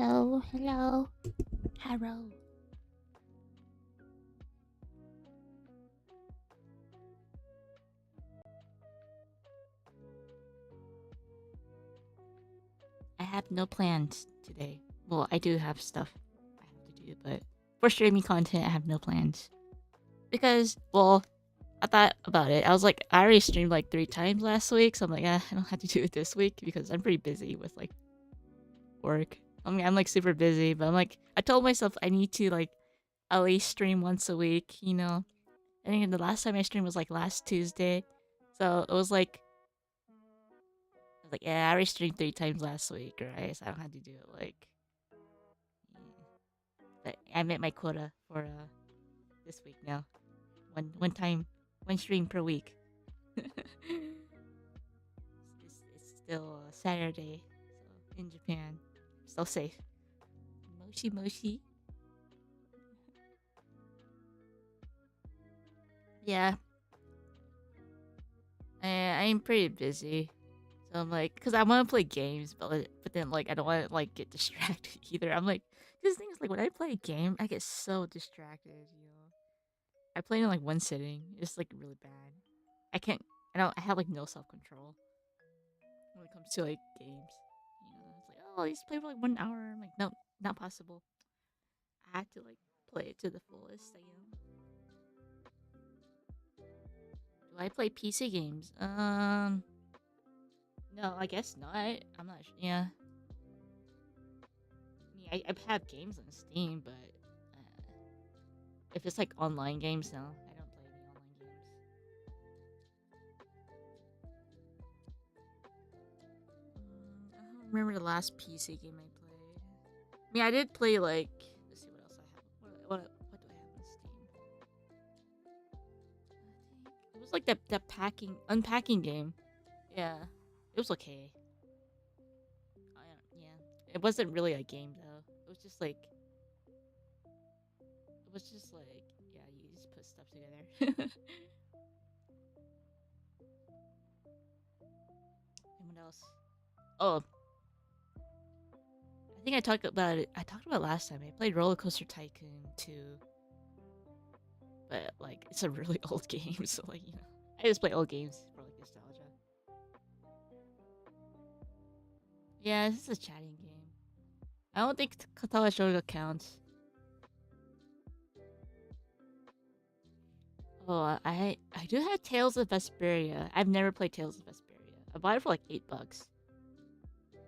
Hello, hello, hello. I have no plans today. Well, I do have stuff I have to do, but for streaming content, I have no plans. Because, well, I thought about it. I was like, I already streamed like 3 times last week, so I'm like, I don't have to do it this week because I'm pretty busy with like work. I mean, I'm like super busy, but I'm like, I told myself I need to like at least stream once a week, you know? I think the last time I streamed was like last Tuesday. So it was like yeah, I already streamed 3 times last week, right? So I don't have to do it like. Yeah. But I met my quota for this week now. One time, one stream per week. It's still Saturday, so in Japan, still safe. Moshi moshi. Yeah, I'm pretty busy. So I'm like, cause I want to play games, but then like I don't want to like get distracted either. I'm like, cause things like when I play a game, I get so distracted. I play in like one sitting. It's like really bad. I can't. I don't. I have like no self control when it comes to like games. It's like oh, just play for like 1 hour. I'm like no, not possible. I have to like play it to the fullest. Do I play PC games? No, I guess not. I'm not. Yeah, I have games on Steam, but if it's like online games, no, I don't play any online games. I don't remember the last PC game I played. I mean, I did play like. Let's see what else I have. What do I have on Steam? I think it was like that packing unpacking game. Yeah, it was okay. Yeah, it wasn't really a game though. It was just like yeah, you just put stuff together. And what else? Oh, I think I talked about it. I talked about it last time. I played Roller Coaster Tycoon 2, but like it's a really old game, so like I just play old games for like nostalgia. Yeah, this is a chatting game. I don't think Katawa Shoga counts. Oh, I do have Tales of Vesperia. I've never played Tales of Vesperia. I bought it for like $8. Let's see what else I have on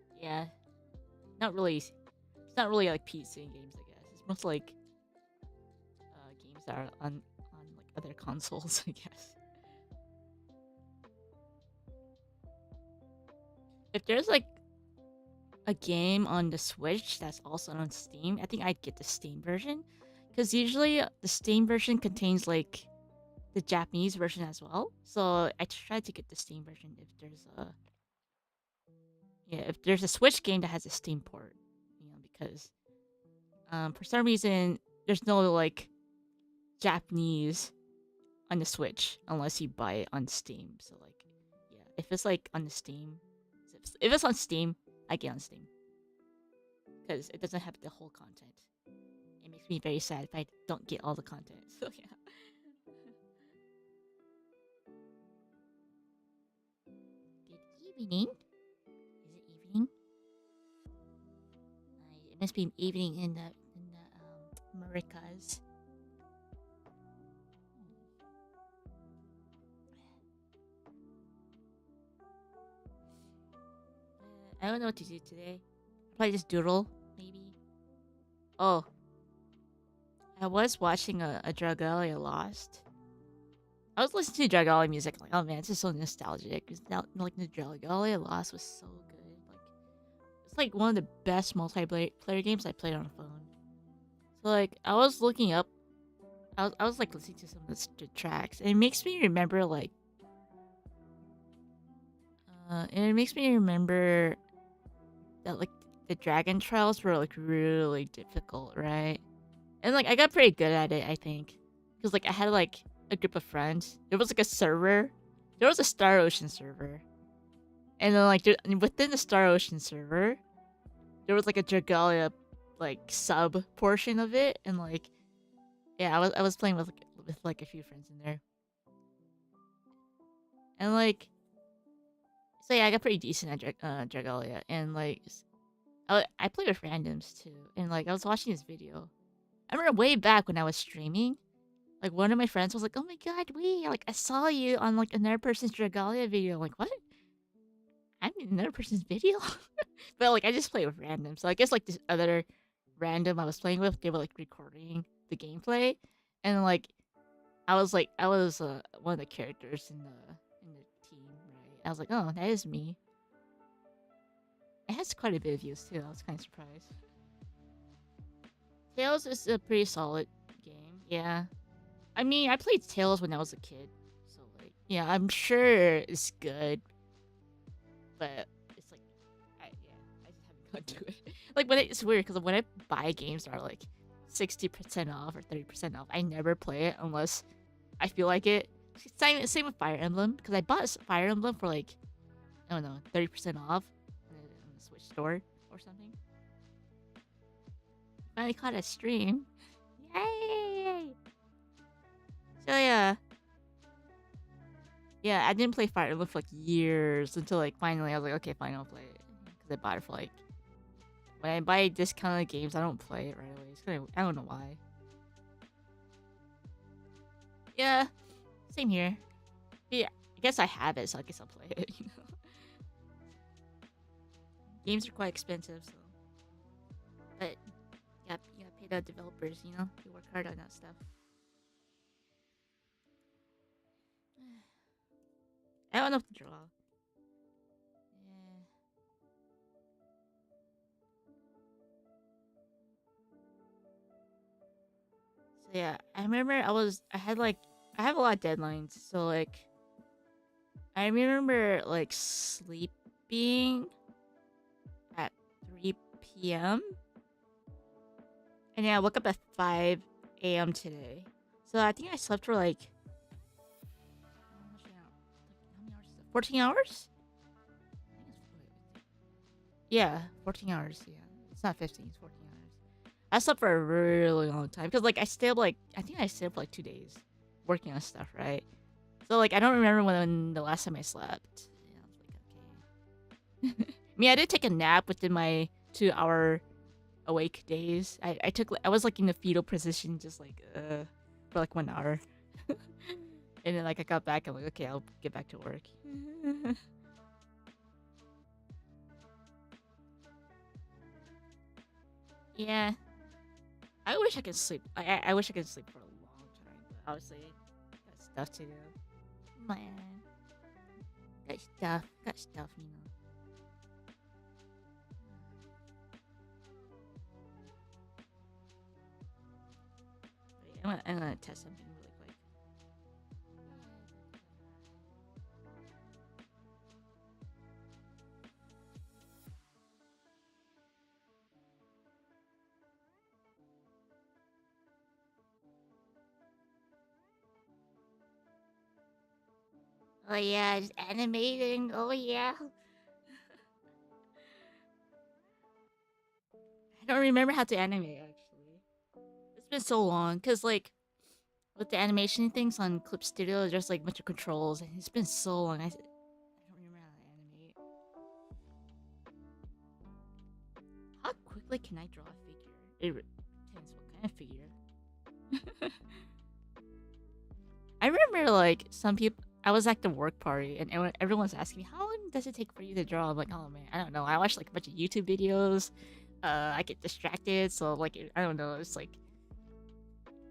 Steam. Yeah, not really. It's not really like PC games. I guess it's most like games that are on like other consoles. I guess if there's like a game on the Switch that's also on Steam, I think I'd get the Steam version because usually the Steam version contains like the Japanese version as well. So I tried to get the Steam version if there's a Switch game that has a Steam port, because for some reason there's no like Japanese on the Switch unless you buy it on Steam. So like yeah, if it's like on the Steam, if it's on Steam, I get on Steam because it doesn't have the whole content. It makes me very sad if I don't get all the content. So yeah. Good evening. Is it evening? It must be evening in the Americas. I don't know what to do today. Probably just doodle, maybe. Oh, I was watching a Dragalia Lost. I was listening to Dragalia music, like, oh man, it's just so nostalgic. Like the Dragalia Lost was so good. Like, it's like one of the best multiplayer games I played on a phone. So like, I was looking up. I was like listening to some of the tracks, and it makes me remember like, and it makes me remember that like the dragon trials were like really difficult, right? And like I got pretty good at it, I think, because like I had like a group of friends. There was like a server. There was a Star Ocean server, and then like within the Star Ocean server, there was like a Dragalia like sub portion of it, and like yeah, I was playing with like a few friends in there, and like so yeah, I got pretty decent at Dragalia, and like I played with randoms too, and like I was watching this video. I remember way back when I was streaming, like one of my friends was like, "Oh my god, like I saw you on like another person's Dragalia video." I'm like, what? I'm in another person's video? But like I just play with random. So I guess like this other random I was playing with, they were like recording the gameplay, and like I was one of the characters in the team, right? I was like, oh, that is me. It has quite a bit of views too. I was kind of surprised. Tales is a pretty solid game. Yeah, I mean I played Tales when I was a kid, so like yeah, I'm sure it's good, but it's like I just haven't gone to it. Like it's weird because when I buy games that are like 60% off or 30% off, I never play it unless I feel like it. Same with Fire Emblem, because I bought Fire Emblem for like I don't know 30% off on the Switch store or something. Finally caught a stream. Yay! So yeah, I didn't play Fire Emblem for like years until like finally I was like, okay, fine, I'll play it because I bought it for like. When I buy discounted games, I don't play it right away. It's kind of I don't know why. Yeah, same here. But yeah, I guess I have it, so I guess I'll play it. You know, games are quite expensive, so. But yeah, you gotta pay the developers. You know, they work hard on that stuff. I don't know if to draw. Yeah. So yeah, I remember I have a lot of deadlines. So like I remember like sleeping at 3 p.m. and yeah, I woke up at 5 a.m. today. So I think I slept for like how many hours? 14 hours? Yeah, 14 hours. Yeah, it's not 15. It's 14 hours. I slept for a really long time because like I think I stayed up like 2 days working on stuff, right? So like I don't remember when the last time I slept. Yeah, I was like, okay. I mean, I did take a nap within my 2 hour awake days. I was like in the fetal position, just like for like 1 hour, and then like I got back. I'm like, okay, I'll get back to work. Yeah, I wish I could sleep. I wish I could sleep for a long time, but obviously got stuff to do. Man, got stuff, you know. But yeah, I'm gonna test something really quick. Oh yeah, it's animating. Oh yeah. I don't remember how to animate actually. It's been so long, cause like with the animation things on Clip Studio, there's like a bunch of controls, and it's been so long. I don't remember how to animate. How quickly can I draw a figure? It depends what kind of figure. I remember like some people. I was at the work party, and everyone's asking me, "How long does it take for you to draw?" I'm like, "Oh man, I don't know. I watch like a bunch of YouTube videos. I get distracted, so like I don't know. It's like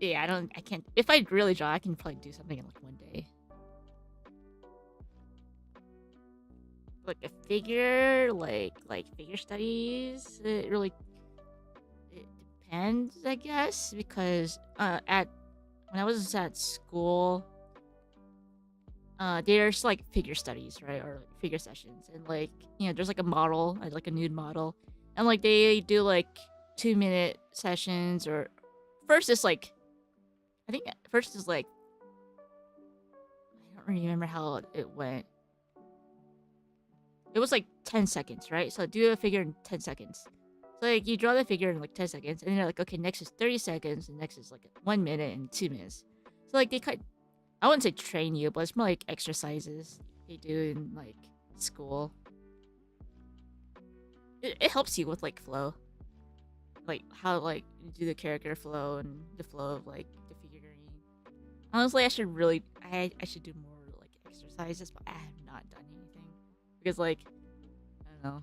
yeah, I can't. If I really draw, I can probably do something in like one day. Like a figure, like figure studies. It depends, I guess, because at when I was at school, there's like figure studies, right, or like, figure sessions, and like there's like a model, like a nude model, and like they do like 2 minute sessions, or first is like, I think first is like, I don't remember how it went. It was like 10 seconds, right? So do a figure in 10 seconds. So like you draw the figure in like 10 seconds, and then you're like, okay, next is 30 seconds, and next is like 1 minute and 2 minutes. So like they cut. I wouldn't say train you, but it's more like exercises they do in like school. It helps you with like flow, like how like you do the character flow and the flow of like the figurine. Honestly, I should do more like exercises, but I have not done anything because like I don't know.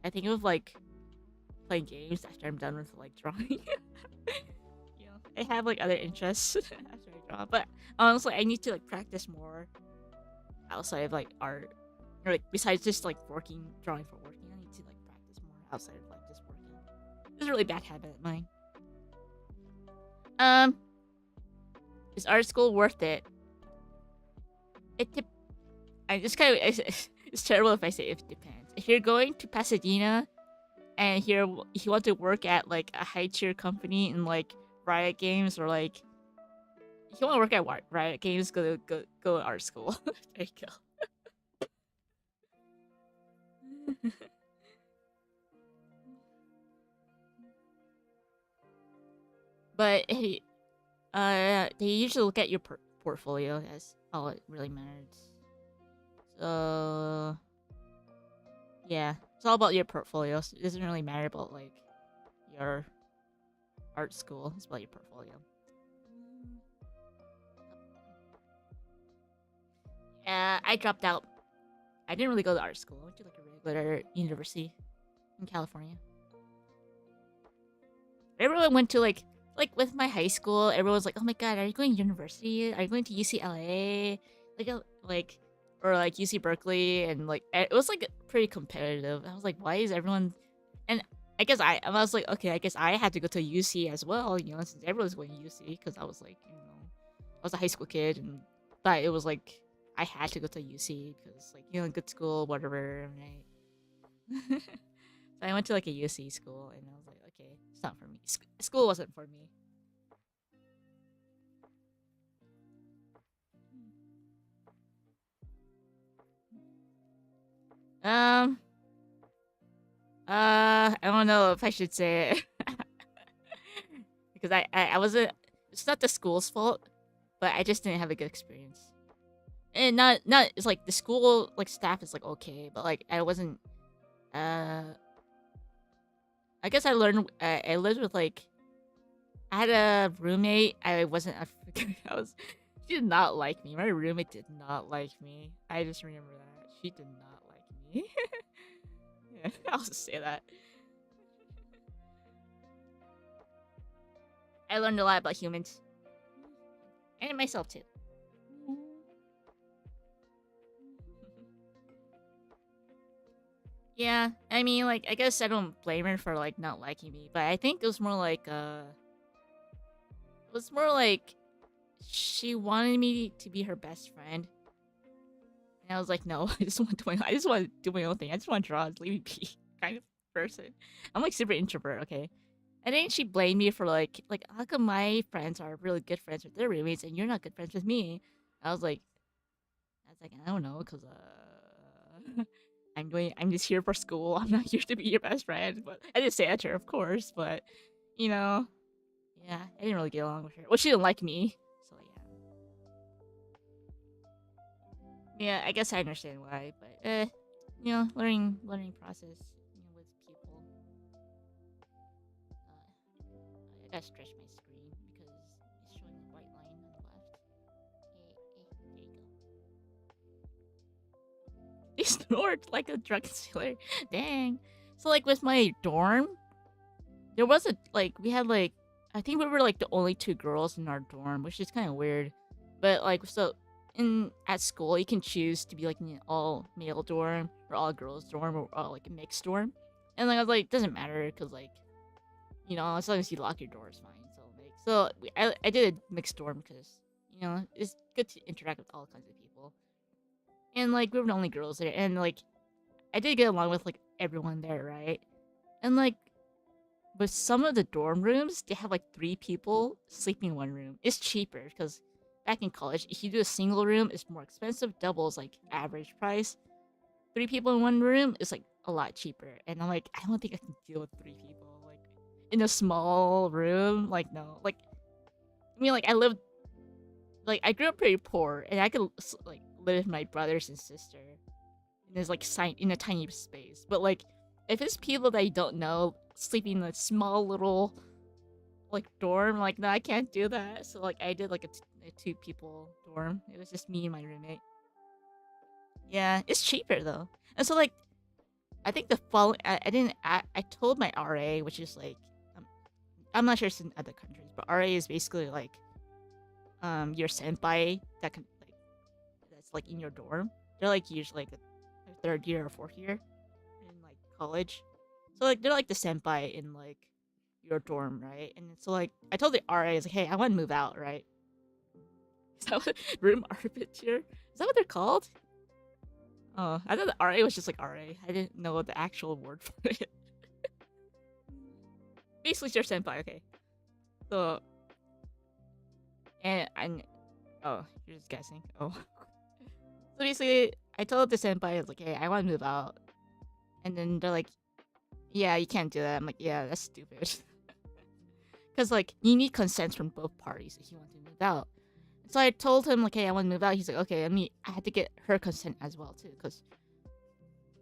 I think of like playing games after I'm done with like drawing. I have like other interests after I draw, but honestly, I need to like practice more outside of like art, or like besides just like drawing for working. I need to like practice more outside of like just working. It's a really bad habit of mine. Um, is art school worth it? It dep- I just kind of it's terrible if I say it depends. If you're going to Pasadena and if you want to work at like a high tier company in like Riot Games, or like if you want to work at Riot Games, go to art school. There you go. But hey, they usually look at your portfolio. That's all it really matters. So yeah, it's all about your portfolio. So it doesn't really matter about like your art school. It's about your portfolio. Yeah, I dropped out. I didn't really go to art school. I went to like a regular university in California. Everyone went to like with my high school. Everyone's like, "Oh my god, are you going to university? Are you going to UCLA? Like or like UC Berkeley?" And like it was like pretty competitive. I was like, "Why is everyone?" And I was like, okay, I guess I had to go to UC as well, since everyone's going to UC, because I was like, I was a high school kid, and but it was like I had to go to UC because like good school, whatever, right? So I went to like a UC school, and I was like, okay, it's not for me. School wasn't for me. Um, I don't know if I should say it because I wasn't. It's not the school's fault, but I just didn't have a good experience. And not it's like the school like staff is like okay, but like I wasn't. Uh, I guess I lived with like I had a roommate. I wasn't. I was. She did not like me. My roommate did not like me. I just remember that she did not like me. Yeah, I'll just say that. I learned a lot about humans and myself too. Yeah, I mean, like, I guess I don't blame her for like not liking me, but I think it was more like she wanted me to be her best friend, and I was like, no, I just want to do my own thing. I just want to draw, leave me be, kind of person. I'm like super introvert, okay. And then she blamed me for like how come my friends are really good friends with their roommates and you're not good friends with me? I was like, I don't know, cause I'm just here for school. I'm not here to be your best friend. But I didn't say that to her, of course. But you know, yeah, I didn't really get along with her. Well, she didn't like me, so yeah. I guess I understand why. But learning process. With people. I gotta stretch my screen because it's showing a white line on the left. There you go. He snored like a drug dealer. Dang. So like with my dorm, there was a like we had like I think we were like the only two girls in our dorm, which is kind of weird. But like so in at school, you can choose to be like in an all male dorm or all girls dorm or like a mixed dorm. And like I was like, it doesn't matter because like as long as you lock your doors, fine. I did a mixed dorm because it's good to interact with all kinds of people. And like we were the only girls there, and like I did get along with like everyone there, right? And like with some of the dorm rooms, they have like 3 people sleeping in one room. It's cheaper because back in college, if you do a single room, it's more expensive. Double is like average price. 3 people in one room is like a lot cheaper. And I'm like, I don't think I can deal with 3 people like in a small room. Like no, like I mean, like I grew up pretty poor, and I could like live with my brothers and sister. And there's like in a tiny space, but like if it's people that you don't know sleeping in a small little like dorm, like no, I can't do that. So like I did like a 2 people dorm. It was just me and my roommate. Yeah, it's cheaper though. And so like I think the following, I didn't, I told my RA, which is like, um, I'm not sure it's in other countries, but RA is basically like, your senpai that can like, that's like in your dorm. They're like usually like a 3rd year or 4th year in like college. So like they're like the senpai in like your dorm, right? And so like I told the RA, I was like, hey, I want to move out, right? Is that what room arbiter? Is that what they're called? Oh, I thought the RA was just like RA. I didn't know the actual word for it. Basically, it's your senpai. Okay, so and oh, you're just guessing. Oh, so basically, I told the senpai, I was like, hey, I want to move out, and then they're like, yeah, you can't do that. I'm like, yeah, that's stupid. Because like you need consent from both parties if you want to move out. So I told him like, hey, I want to move out. He's like, okay. I had to get her consent as well too, because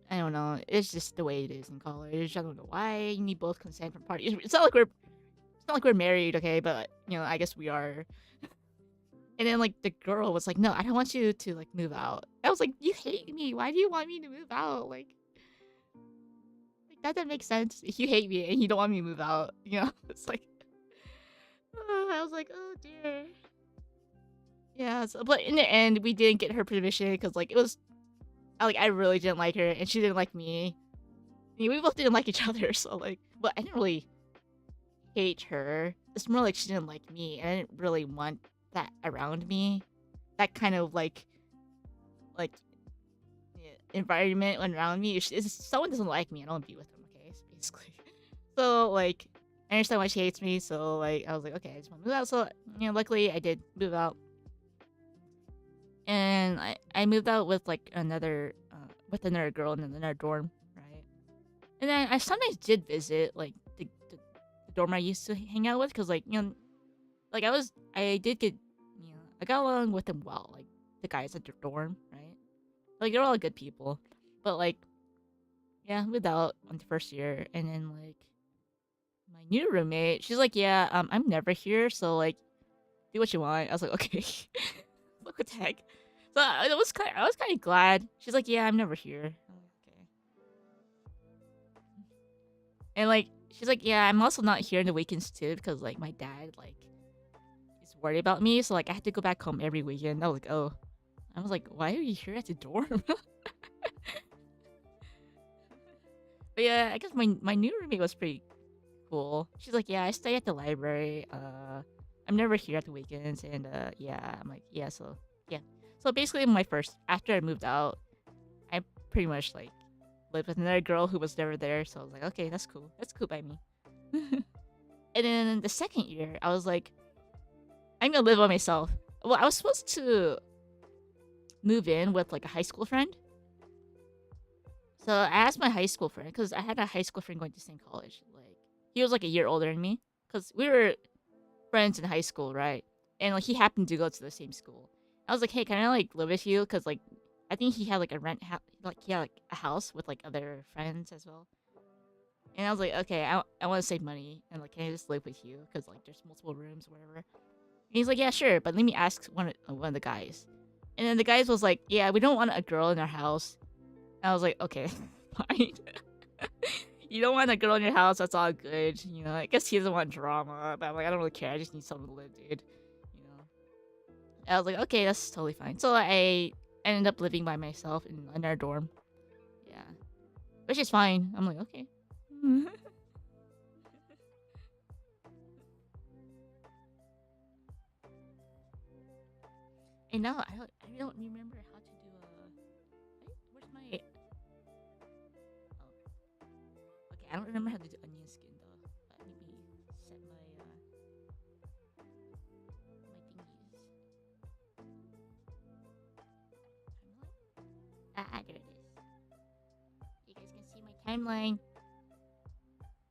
I don't know. It's just the way it is in college. I don't know why you need both consent from parties. It's not like we're married, okay? But you know, I guess we are. And then like the girl was like, no, I don't want you to like move out. I was like, you hate me. Why do you want me to move out? Like that doesn't make sense. If you hate me and you don't want me to move out, you know, it's like, I was like, oh dear. Yeah, so, but in the end, we didn't get her permission because like it was, I really didn't like her and she didn't like me. I mean, we both didn't like each other, so like, but I didn't really hate her. It's more like she didn't like me, and I didn't really want that around me. That kind of like yeah, environment around me. If someone doesn't like me, I don't be with them. Okay, so basically. So like, I understand why she hates me. So like, I was like, okay, I just want to move out. So you know, luckily I did move out, and I moved out with another girl in another dorm, right? And then I sometimes did visit like the dorm I used to hang out with, because like you know, like I did get, you know, I got along with them well, like the guys at the dorm, right? Like they're all good people, but like yeah, moved out on the first year, and then like my new roommate, she's like, yeah, I'm never here, so like do what you want. I was like, okay, what the heck? So I was kind of glad. She's like, yeah, I'm never here. I'm like, okay, and like she's like, yeah, I'm also not here in the weekends too, because like my dad like is worried about me, so like I had to go back home every weekend. I was like, oh. I was like, why are you here at the dorm? But yeah, I guess my new roommate was pretty cool. She's like, yeah, I stay at the library. I'm never here at the weekends, and yeah, I'm like, yeah, so yeah. So basically, my first after I moved out, I pretty much like lived with another girl who was never there. So I was like, okay, that's cool. That's cool by me. And then the second year, I was like, I'm gonna live by myself. Well, I was supposed to move in with like a high school friend. So I asked my high school friend, because I had a high school friend going to the same college. Like he was like a year older than me, because we were friends in high school, right? And like he happened to go to the same school. I was like, hey, can I like live with you? Because like I think he had like like he had like a house with like other friends as well. And I was like, okay, I want to save money, and like, can I just live with you? Because like there's multiple rooms or whatever. And he's like, yeah, sure, but let me ask one of the guys. And then the guys was like, yeah, we don't want a girl in our house. And I was like, okay, fine. You don't want a girl in your house, that's all good. You know, I guess he doesn't want drama, but I'm like, I don't really care. I just need someone to live, dude. You know. And I was like, okay, that's totally fine. So I ended up living by myself in our dorm. Yeah. Which is fine. I'm like, okay. And now I don't remember how to do a. Where's my? Oh, okay. I don't remember how to do onion skin though. Let me set my my thingies. Timeline? Ah, there it is. You guys can see my timeline.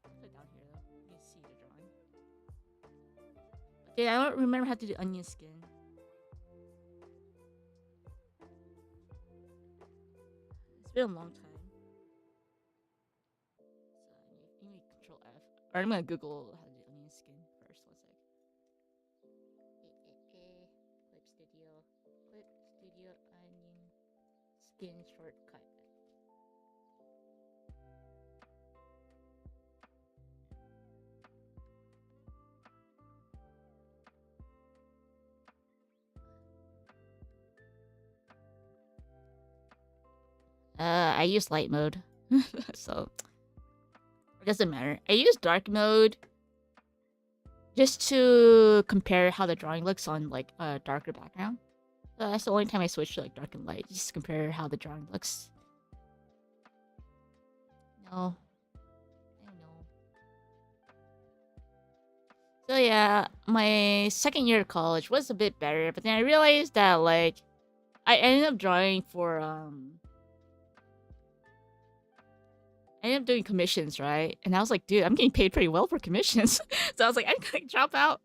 Put it down here though. You can see the drawing. Okay, I don't remember how to do onion skin. It's been a long time. So you need Control F. Or I'm gonna Google how to do onion skin first. One sec. Clip Studio. Clip Studio onion skin shortcut. I use light mode, so it doesn't matter. I use dark mode just to compare how the drawing looks on like a darker background. So that's the only time I switch to like dark and light, just to compare how the drawing looks. No, I don't know. So yeah, my second year of college was a bit better, but then I realized that like I ended up drawing for I ended up doing commissions, right? And I was like, dude, I'm getting paid pretty well for commissions. So I was like, I'm gonna drop out.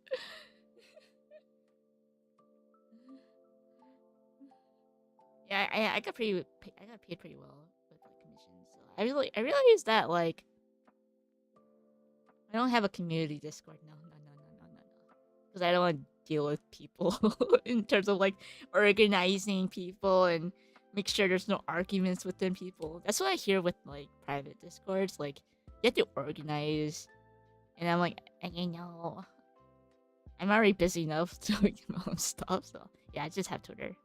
Yeah, I got I got paid pretty well with like commissions. So I realized that like I don't have a community Discord. No. Because I don't want to deal with people in terms of like organizing people and make sure there's no arguments within people. That's what I hear with like private Discords. Like you have to organize, and I'm like, I know, I'm already busy enough doing my own stuff. So yeah, I just have Twitter.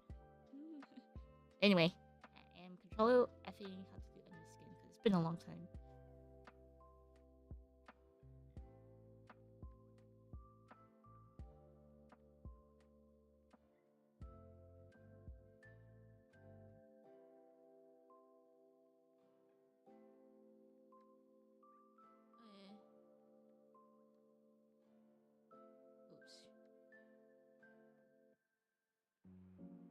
Anyway, I am Control Fing how to do any skin because it's been a long time. Oops. Okay.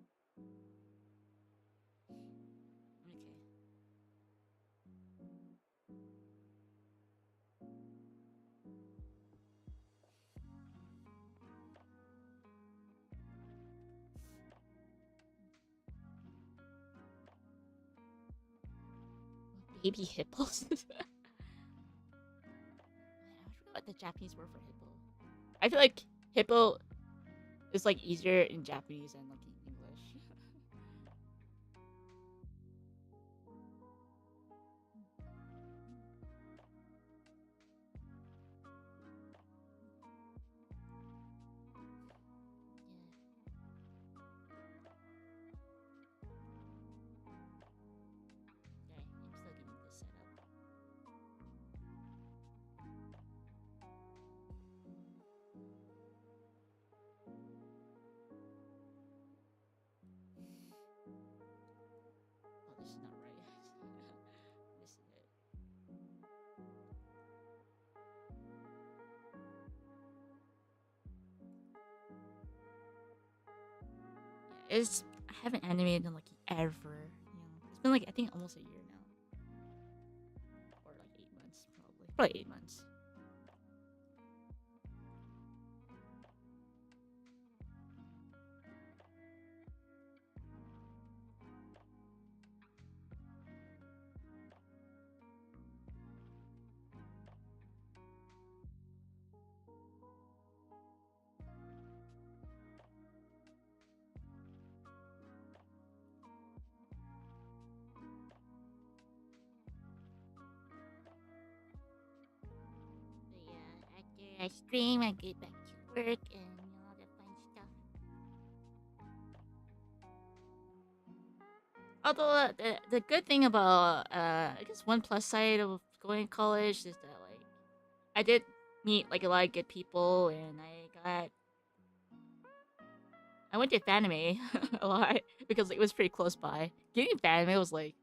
Baby hippos. Man, I forgot what the Japanese word for hippo. I feel like hippo is like easier in Japanese than like in English. Yeah, I'm still getting this set up. Oh, this is not right. This is it. Yeah, it's I haven't animated in like ever. You know, it's been like I think almost a year now, or like 8 months probably. Probably 8 months. But yeah, after I stream, I get back to work and all the fun stuff. Although the good thing about I guess one plus side of going to college is that like I did meet like a lot of good people and I went to Fanime a lot because it was pretty close by. Getting Fanime was like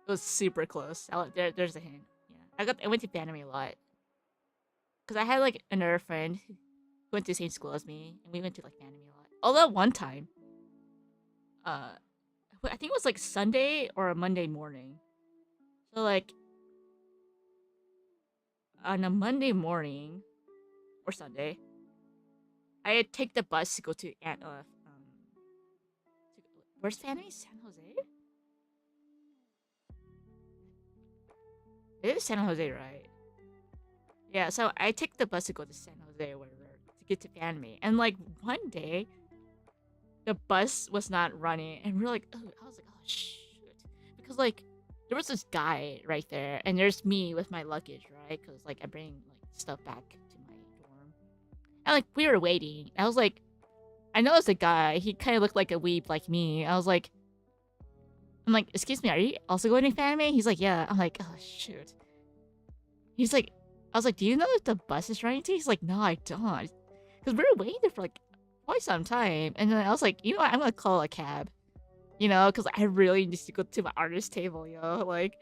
it was super close. There's a hint. Yeah, I went to Fanime a lot because I had like another friend who went to the same school as me, and we went to like Fanime a lot. Although one time, uh, I think it was like Sunday or a Monday morning. So like on a Monday morning or Sunday, I had take the bus to go to where's Fanime? San Jose? It is San Jose, right? Yeah, so I take the bus to go to San Jose or whatever to get to Fanime. And like one day, the bus was not running, and we're like, oh, I was like, oh shoot, because like there was this guy right there, and there's me with my luggage, right? Because like I bring like stuff back to my dorm, and like we were waiting. I was like, I know it's a guy. He kind of looked like a weeb like me. I'm like, excuse me, are you also going to anime? He's like, yeah. I'm like, oh shoot. He's like, I was like, do you know if the bus is running? He's like, no, I don't. Because we were waiting there for like quite some time, and then I was like, you know what? I'm gonna call a cab. Because I really need to go to my artist table, like.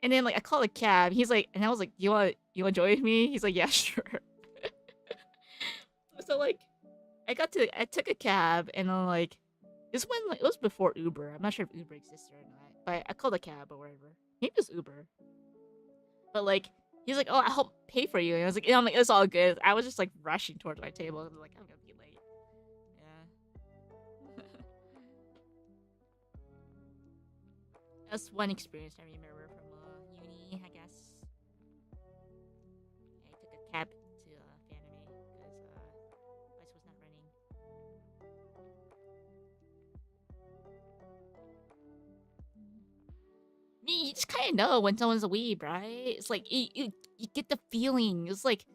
And then like I called a cab. He's like, and I was like, you want to join with me? He's like, yeah, sure. So like, I took a cab, and then like, this one like, it was before Uber. I'm not sure if Uber existed or not, but I called a cab or whatever. Maybe it was Uber. But like, he's like, oh, I'll help pay for you. And I was like, I'm like, it's all good. I was just like rushing towards my table. I was like, I'm gonna be late. Yeah. That's one experience I remember from uni, I guess. I took a cab to Fanime because bus was not running. Me, you just kind of know when someone's a weeb, right? It's like you get the feeling. It's like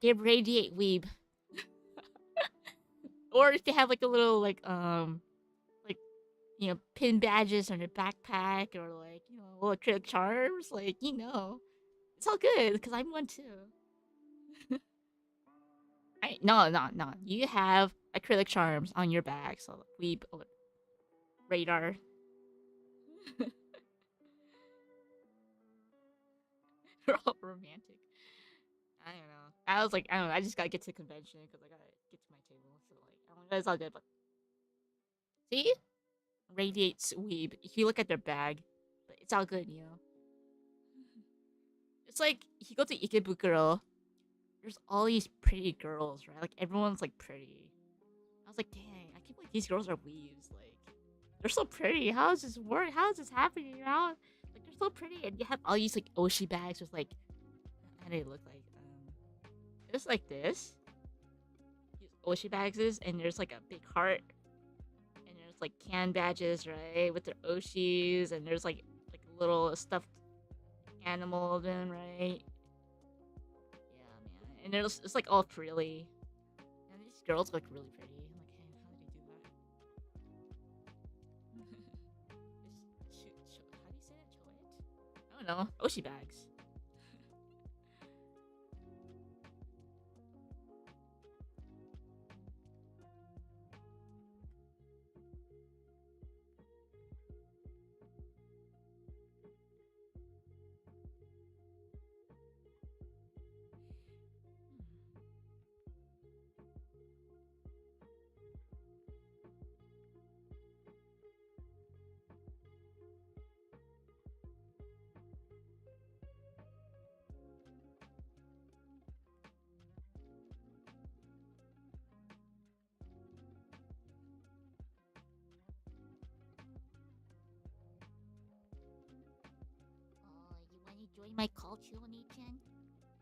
they radiate weeb, or if they have like a little like pin badges on their backpack, or like little acrylic charms, like it's all good because I'm one too. No. You have acrylic charms on your back, so weeb radar. We're all romantic. I don't know. I was like, I don't know. I just gotta get to the convention because I gotta get to my table. So like, I don't know, it's all good. But see, radiates weeb. If you look at their bag, but it's all good. It's like if you go to Ikebukuro, there's all these pretty girls, right? Like everyone's like pretty. I was like, dang, I can't believe these girls are weaves. Like, they're so pretty. How is this work? How is this happening? Like they're so pretty, and you have all these like Oshi bags with like, how do they look like? It's like this. These Oshi bags is, and there's like a big heart, and there's like can badges, right, with their Oshis, and there's like little stuffed animal then, right? Yeah, man. And it's like all frilly. And these girls look really pretty. I'm like, hey, how did they do that? How do you say that? Choet? I don't know. Oshi bags. You want to join my call, Chiloni-chan?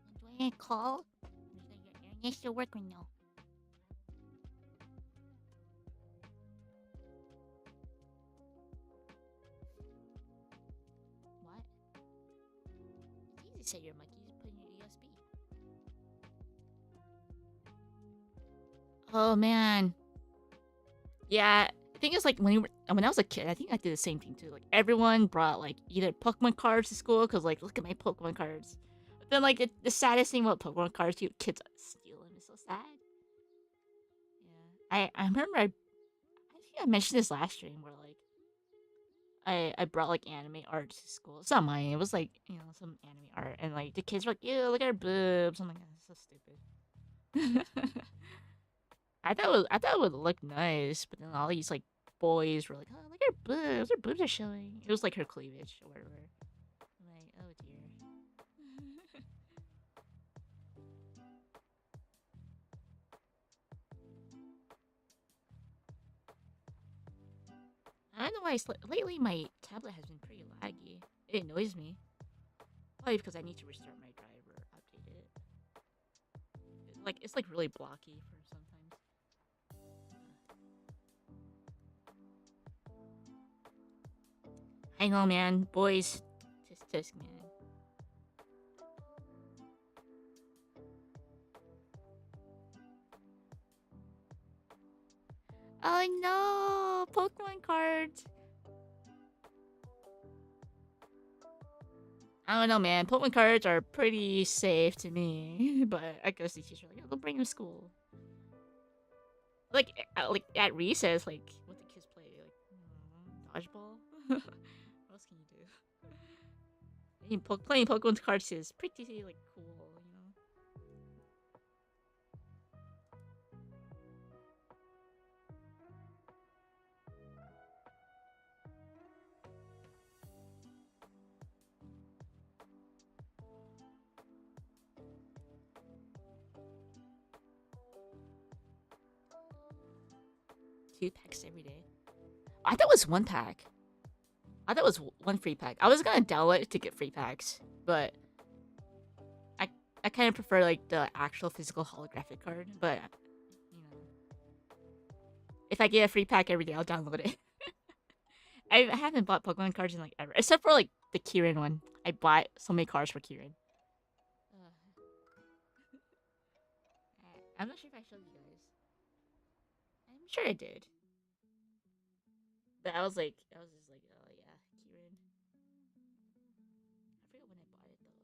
Want to join a call? Your next to work or no? What? It's easy to set your mic. You just put in your USB. Oh man. Yeah, I think it's like when I was a kid, I think I did the same thing too. Like everyone brought like either Pokemon cards to school because like look at my Pokemon cards. But then like the saddest thing about Pokemon cards, kids steal them. It's so sad. Yeah, I remember I think I mentioned this last stream where like I brought like anime art to school. It's not mine. It was like some anime art, and like the kids were like, "Ew, look at her boobs." I'm like, "That's so stupid." I thought it would look nice, but then all these like boys were like, "Oh, look at her boobs. Her boobs are showing." It was like her cleavage or whatever. I'm like, "Oh dear." I don't know why lately my tablet has been pretty laggy. It annoys me. Probably because I need to restart my driver, update it. Like it's like really blocky for sometimes. Hang on, man. Boys, tisk tisk, man. Oh no, Pokemon cards. I don't know, man. Pokemon cards are pretty safe to me, but I guess the teacher like, "Oh, they'll bring them to school." Like at recess, like what the kids play, like dodgeball. What else can you do? I mean, playing Pokemon cards is pretty like cool. 2 packs every day. I thought it was 1 pack. I thought it was one free pack. I was gonna download it to get free packs, but I I kind of prefer like the actual physical holographic card. But you know, if I get a free pack every day, I'll download it. I haven't bought Pokemon cards in like ever, except for like the Kieran one. I bought so many cards for Kieran. I'm not sure if I showed you guys. I'm sure I did. But I was just like, oh yeah, Kieran. I forget when I bought it though.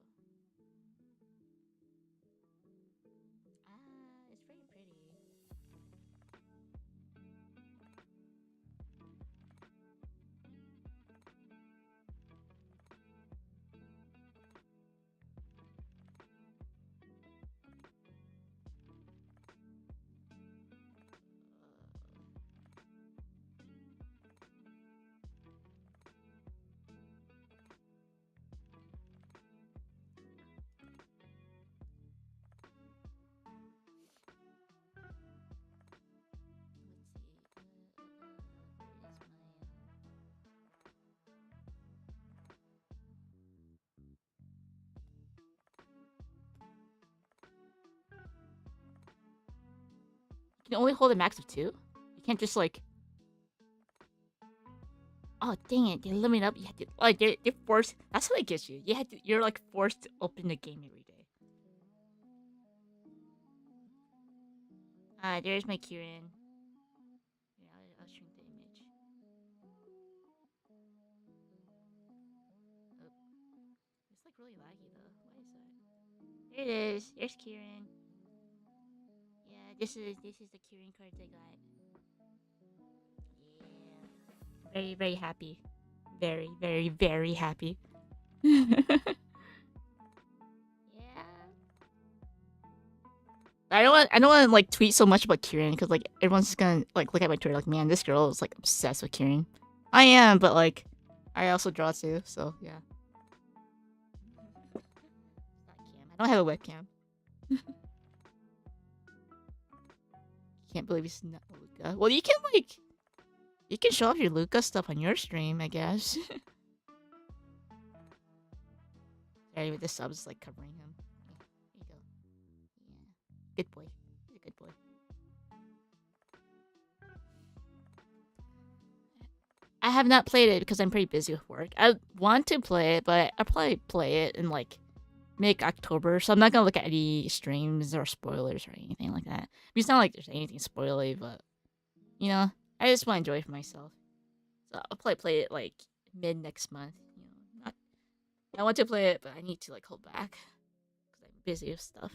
It's very pretty. Let's see. You can only hold a max of 2. You can't just like. Oh dang it! They limit up. You have to like they're forced. That's what it gets you. You're like forced to open the game every day. There's my Kieran. Yeah, I'll shrink the image. Oh, it's like really laggy though. Why is that? There it is. There's Kieran. Yeah, this is the Kieran cards I got. Yeah, very very happy. Very very very happy. Yeah. I don't want to like tweet so much about Kieran because like everyone's just gonna like look at my Twitter like, man, this girl is like obsessed with Kieran. I am, but like I also draw too, so yeah. Not cam. I don't have a webcam. Can't believe it's not Luca. Well, you can show off your Luca stuff on your stream, I guess. Sorry, with the subs like covering him. Yeah, there you go. Yeah, good boy. He's a good boy. I have not played it because I'm pretty busy with work. I want to play it, but I'll probably play it in like mid October, so I'm not gonna look at any streams or spoilers or anything like that. It's not like there's anything spoilery, but you know, I just want to enjoy it for myself. So I'll probably play it like mid next month. Not, I want to play it, but I need to like hold back because I'm busy with stuff.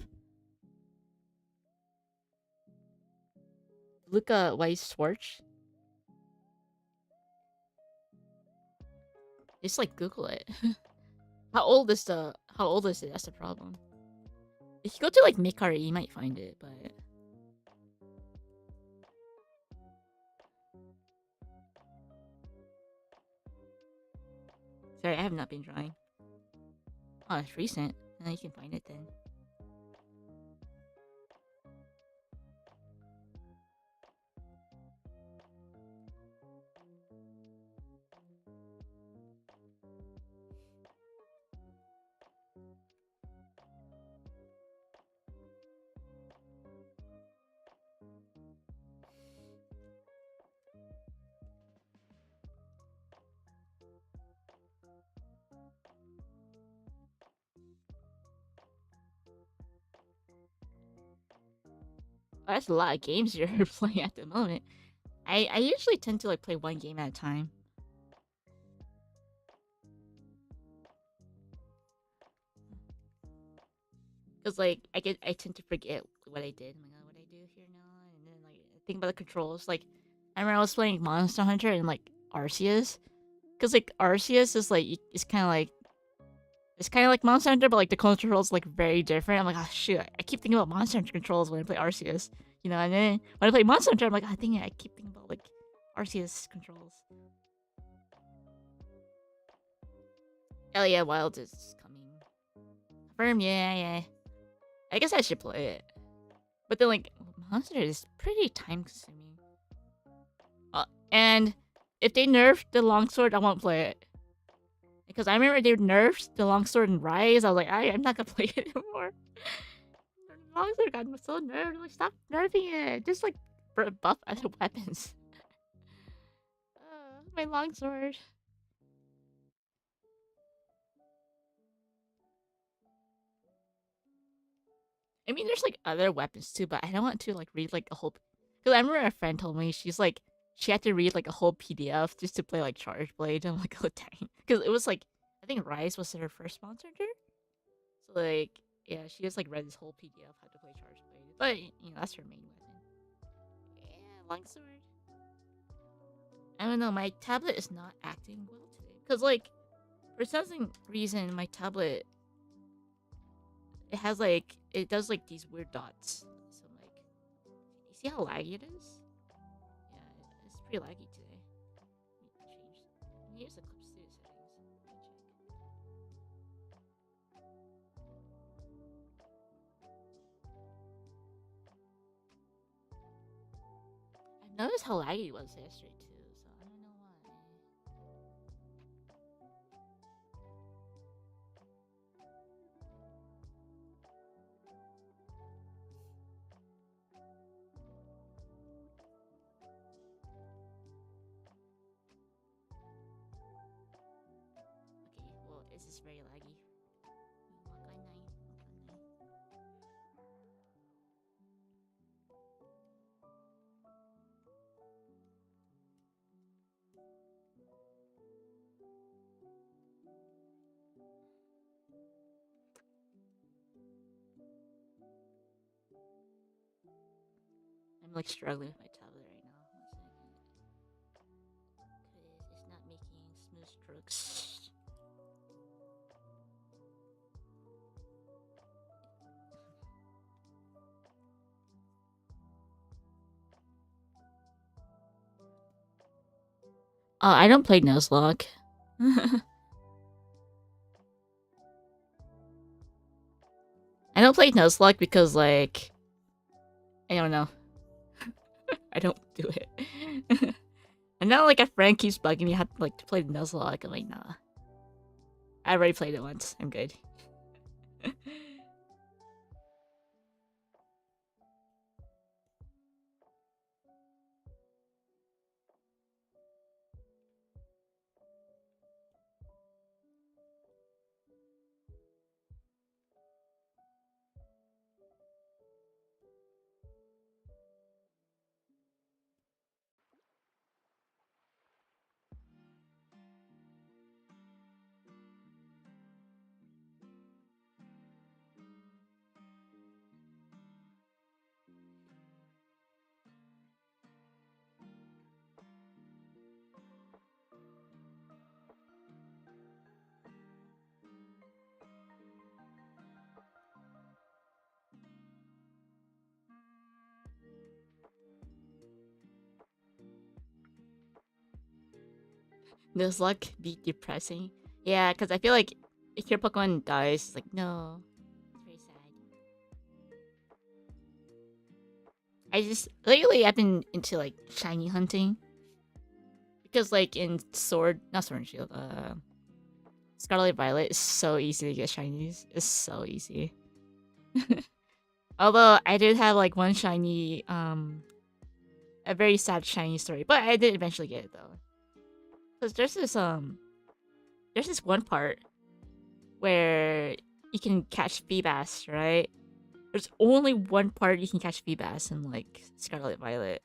Luca Weiss Schwartz. Just like Google it. How old is it? That's the problem. If you go to like Mikari, you might find it, but sorry, I have not been drawing. Oh, it's recent. You can find it then. Oh, that's a lot of games you're playing at the moment. I usually tend to like play one game at a time. Cause like I tend to forget what I did. I'm like, oh, what I do here now, and then like I think about the controls. Like I remember I was playing Monster Hunter and like Arceus, cause like Arceus is like it's kind of like Monster Hunter, but like the controls like very different. I'm like, oh shoot, I keep thinking about Monster Hunter controls when I play Arceus, and then when I play Monster Hunter, I'm like, I think I keep thinking about like Arceus controls. Oh yeah, Wild is coming. Confirm, yeah. I guess I should play it. But then, like, Monster is pretty time consuming. And if they nerf the longsword, I won't play it. Because I remember they nerfed the longsword in Rise. I was like, I'm not gonna play it anymore. The longsword got so nerfed. Like, stop nerfing it. Just like buff other weapons. My longsword. I mean, there's like other weapons too, but I don't want to like read like a whole. Because I remember a friend told me she had to read like a whole PDF just to play like Charge Blade. I'm like, oh dang, because it was like I think Rise was her first Monster Hunter, so like yeah, she just like read this whole PDF how to play Charge Blade. But that's her main weapon. Yeah, longsword. I don't know. My tablet is not acting well today because like for some reason my tablet it does like these weird dots. So I'm like, you see how laggy it is? Yeah, it's pretty laggy today. Let me change. Here's the clip studio settings. Let me check. I've noticed how laggy it was yesterday too, so I don't know why. Okay, well, it's just very laggy. I'm like struggling with my tablet right now. 1 second. Because it's not making smooth strokes. Oh, I don't play Nuzlocke. I don't play Nuzlocke because, like, I don't know. I don't do it. And now, like, a friend keeps bugging me how to play Nuzlocke. I'm like, nah. I already played it once. I'm good. Nuzlocke be depressing. Yeah, because I feel like if your Pokemon dies, it's like no, it's very sad. I just lately I've been into like shiny hunting because like in not Sword and Shield, Scarlet Violet is so easy to get shinies. It's so easy. Although I did have like one shiny, a very sad shiny story, but I did eventually get it though. Cause there's this one part where you can catch Feebas, right? There's only one part you can catch Feebas in like Scarlet Violet,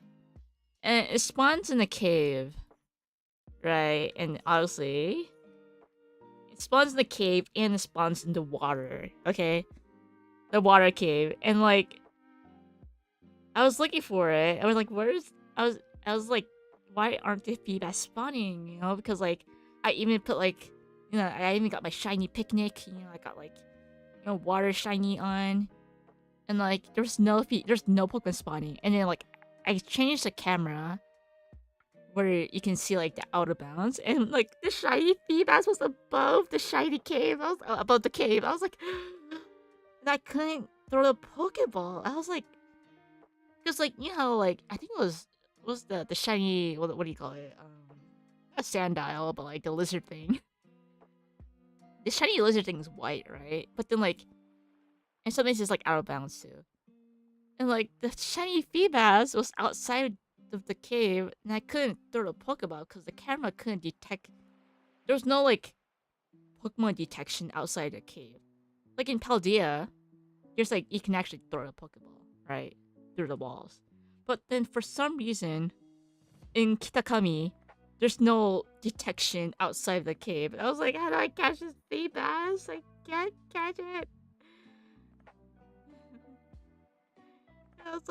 and it spawns in a cave, right? And obviously, it spawns in the cave and it spawns in the water. Okay, the water cave, and like I was looking for it. I was like, "Where's?" I was like, "Why aren't the Feebas spawning?" You know, because like I even put like, you know, I even got my shiny picnic. You know, I got like, you know, water shiny on, and like there's no Pokemon spawning. And then like I changed the camera where you can see like the out of bounds, and like the shiny Feebas was above the shiny cave. I was above the cave. I was like, and I couldn't throw the Pokeball. I was like, because like you know like I think it was the shiny what do you call it a Sandile, but like the lizard thing. The shiny lizard thing is white, right? But then like and sometimes it's like out of bounds too. And like the shiny Feebas was outside of the cave, and I couldn't throw the Pokeball because the camera couldn't detect. There was no like Pokemon detection outside the cave. Like in Paldea, there's like you can actually throw a Pokeball right through the walls. But then for some reason, in Kitakami, there's no detection outside the cave. I was like, how do I catch this Feebas? I can't catch it. I was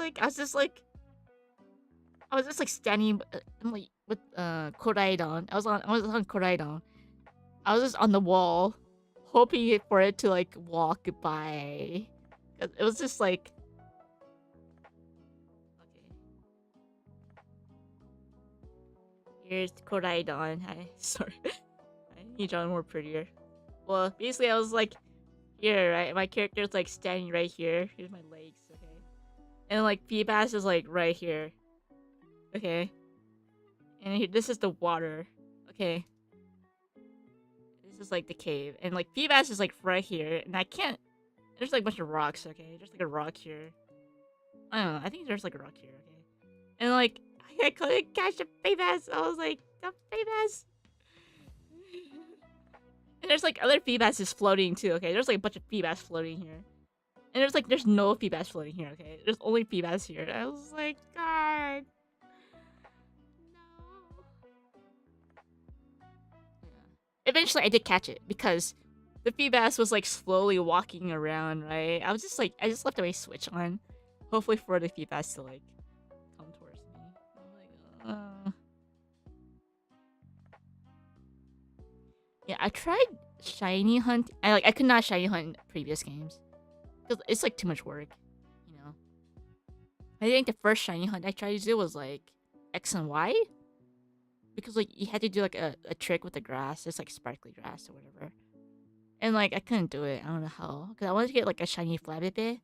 just like standing like with Koraidon. I was on Koraidon. I was just on the wall, hoping for it to like walk by. It was just like okay. Here's Koraidon. Hi, sorry. I need John more prettier. Well, basically I was like here, right? My character's like standing right here. Here's my legs, okay. And like Feebas is like right here, okay. And this is the water, okay. This is like the cave, and like Feebas is like right here, and I can't. There's like a bunch of rocks, okay. There's like a rock here. I don't know. I think there's like a rock here, okay. And like I couldn't catch a Feebas. I was like the Feebas. And there's like other Feebas floating too, okay. There's like a bunch of Feebas floating here, and there's no Feebas floating here, okay. There's only Feebas here. I was like, God, no. Yeah. Eventually, I did catch it because the Feebas was like slowly walking around, right? I was just like, I just left my switch on, hopefully for the Feebas to like come towards me. I was like, yeah, I tried shiny hunt. I could not shiny hunt in previous games because it's like too much work, you know. I think the first shiny hunt I tried to do was like X and Y because like you had to do like a trick with the grass. It's like sparkly grass or whatever. And like I couldn't do it. I don't know how. Cause I wanted to get like a shiny Flabébé.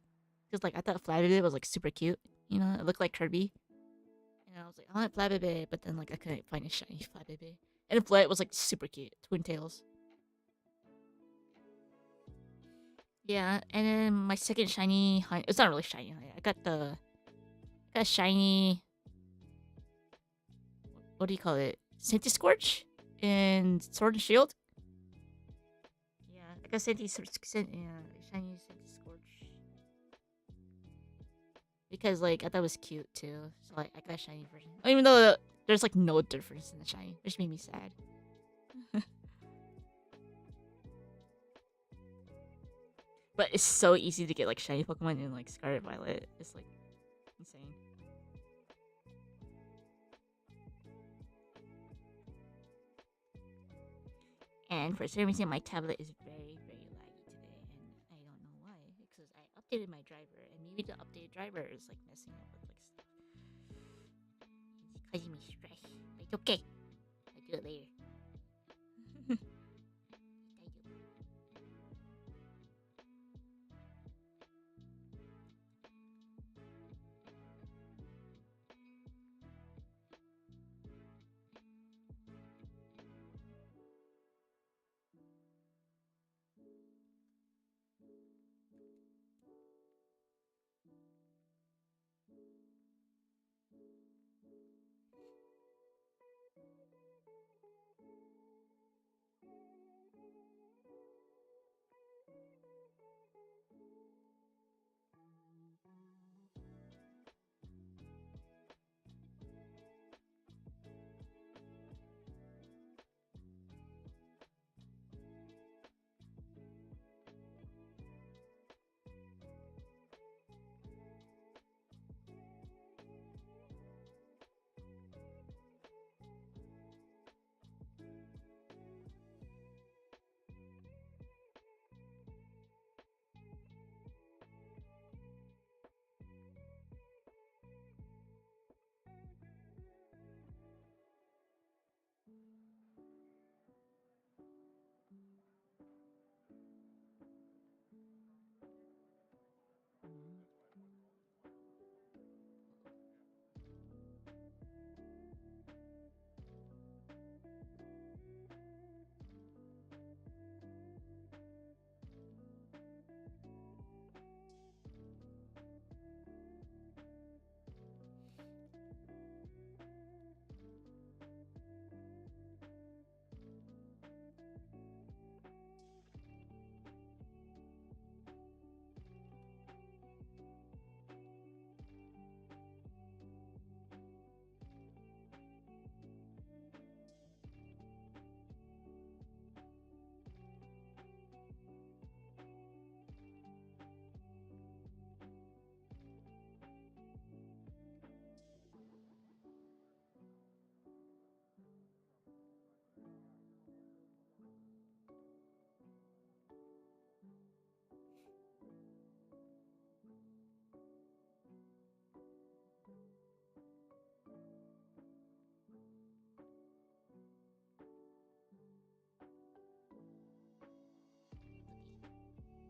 Cause like I thought Flabébé was like super cute. You know, it looked like Kirby. And I was like, I want Flabébé, but then like I couldn't find a shiny Flabébé. And Flit was like super cute, twin tails. Yeah, and then my second shiny hunt. It's not really shiny hunt. I got shiny. What do you call it? Scorch in Sword and Shield. Yeah, I got shiny Scorch. Because like I thought it was cute too, so like I got a shiny version. Even though there's like no difference in the shiny, which made me sad. But it's so easy to get like shiny Pokemon in like Scarlet Violet. It's like insane. And for some reason, my tablet is very, very laggy today, and I don't know why. Because I updated my driver, and maybe the updated driver is like messing up with like stuff. It's causing me stress. But it's okay. I'll do it later.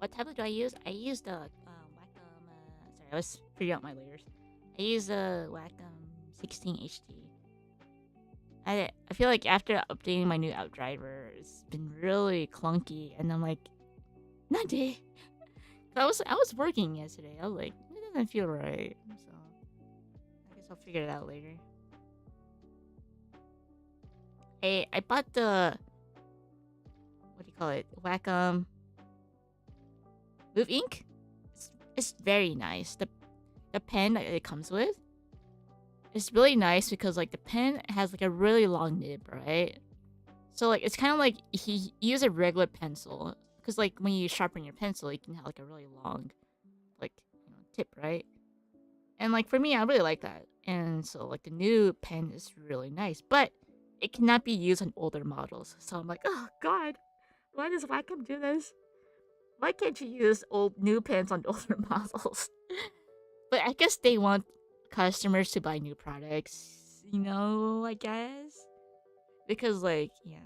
what tablet do I use? I use the Wacom. Sorry, I was figuring out my layers. I use the Wacom 16 HD. I feel like after updating my new driver, it's been really clunky, and I'm like, Nade. I was working yesterday. I was like, it doesn't feel right. So I guess I'll figure it out later. I bought the, what do you call it? Wacom Move Ink. It's very nice. The pen that it comes with, it's really nice because like the pen has like a really long nib, right? So like it's kind of like you use a regular pencil, because like when you sharpen your pencil, you can have like a really long, like, tip, right? And like for me, I really like that. And so like the new pen is really nice, but it cannot be used on older models. So I'm like, oh god, why does Wacom do this? Why can't you use old new pens on older models? But I guess they want customers to buy new products, I guess. Because like, yeah.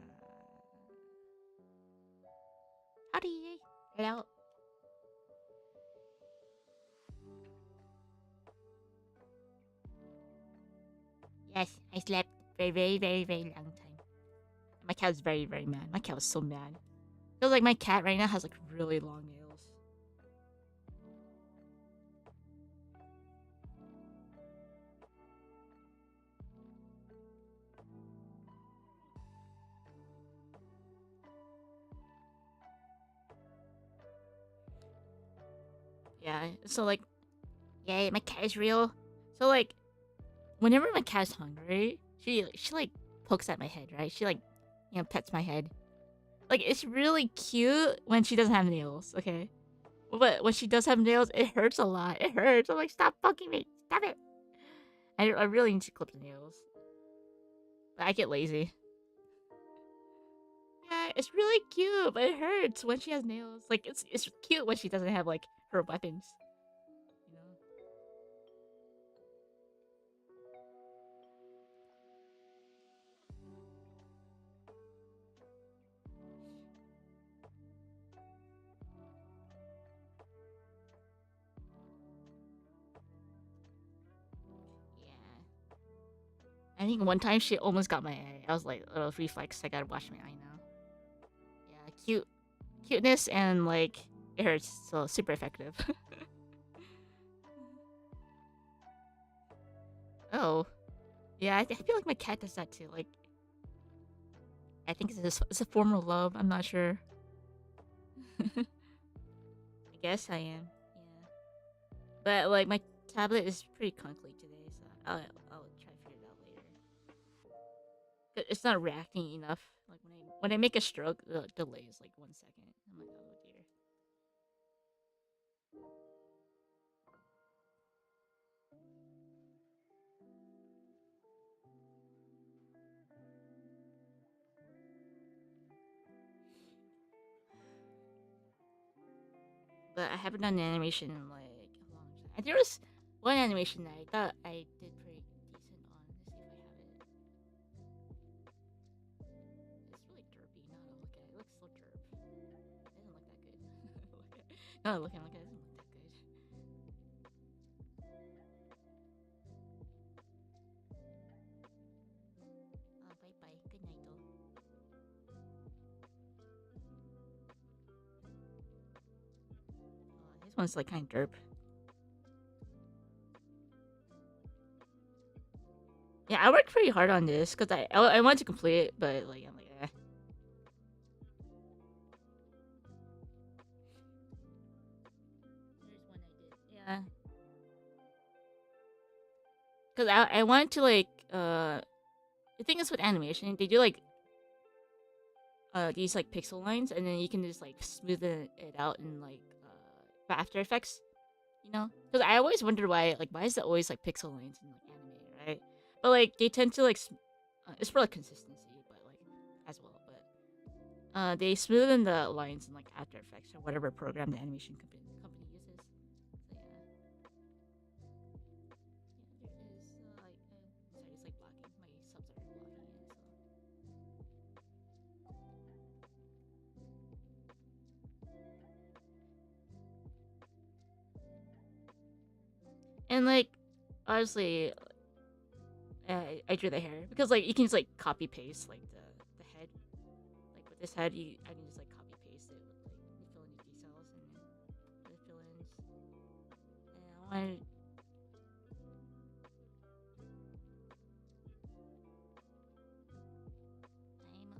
Howdy. Hello. Yes, I slept very, very, very, very long time. My cat was very, very mad. My cat was so mad. Feels like my cat right now has like really long nails. Yeah, so like, yeah, my cat is real. So like, whenever my cat's hungry, she like pokes at my head, right? She like, pets my head. Like it's really cute when she doesn't have nails, okay? But when she does have nails, it hurts a lot. It hurts. I'm like, stop fucking me. Stop it. I really need to clip the nails. But I get lazy. Yeah, it's really cute, but it hurts when she has nails. Like it's cute when she doesn't have like her weapons. You know? Yeah. I think one time she almost got my eye. I was like, little reflex. I gotta wash my eye now. Yeah, cuteness and like it hurts. So super effective. Oh, yeah. I feel like my cat does that too. Like I think it's a form of love. I'm not sure. I guess I am. Yeah. But like my tablet is pretty clunky today, so I'll try to figure it out later. It's not reacting enough. Like when I make a stroke, the delay is like 1 second. I'm like, oh dear. But I haven't done an animation in like a long time. There was one animation that I thought I did pretty decent on. Let's see if I have it. It's really derpy now to look at. It looks so derp. It doesn't look that good. Now looking at it, doesn't look that good. Bye bye. Good night though. This one's like kind of derp. Yeah, I worked pretty hard on this because I wanted to complete it, but like I'm like, eh. There's one I did. Yeah, because I wanted to like the thing is with animation, they do like these like pixel lines, and then you can just like smoothen it out in like After Effects, Because I always wonder why is it always like pixel lines in like anime, right? But like they tend to like it's for like consistency, but like as well, but they smoothen the lines in like After Effects or whatever program the animation company uses. So yeah. Yeah, there is like sorry, it's like blocking my subs are blocking it. So And like, honestly, I drew the hair because like you can just like copy paste like the head. Like with this head, I can just like copy paste it with like you fill in the details and then the fill ins. And I wanted.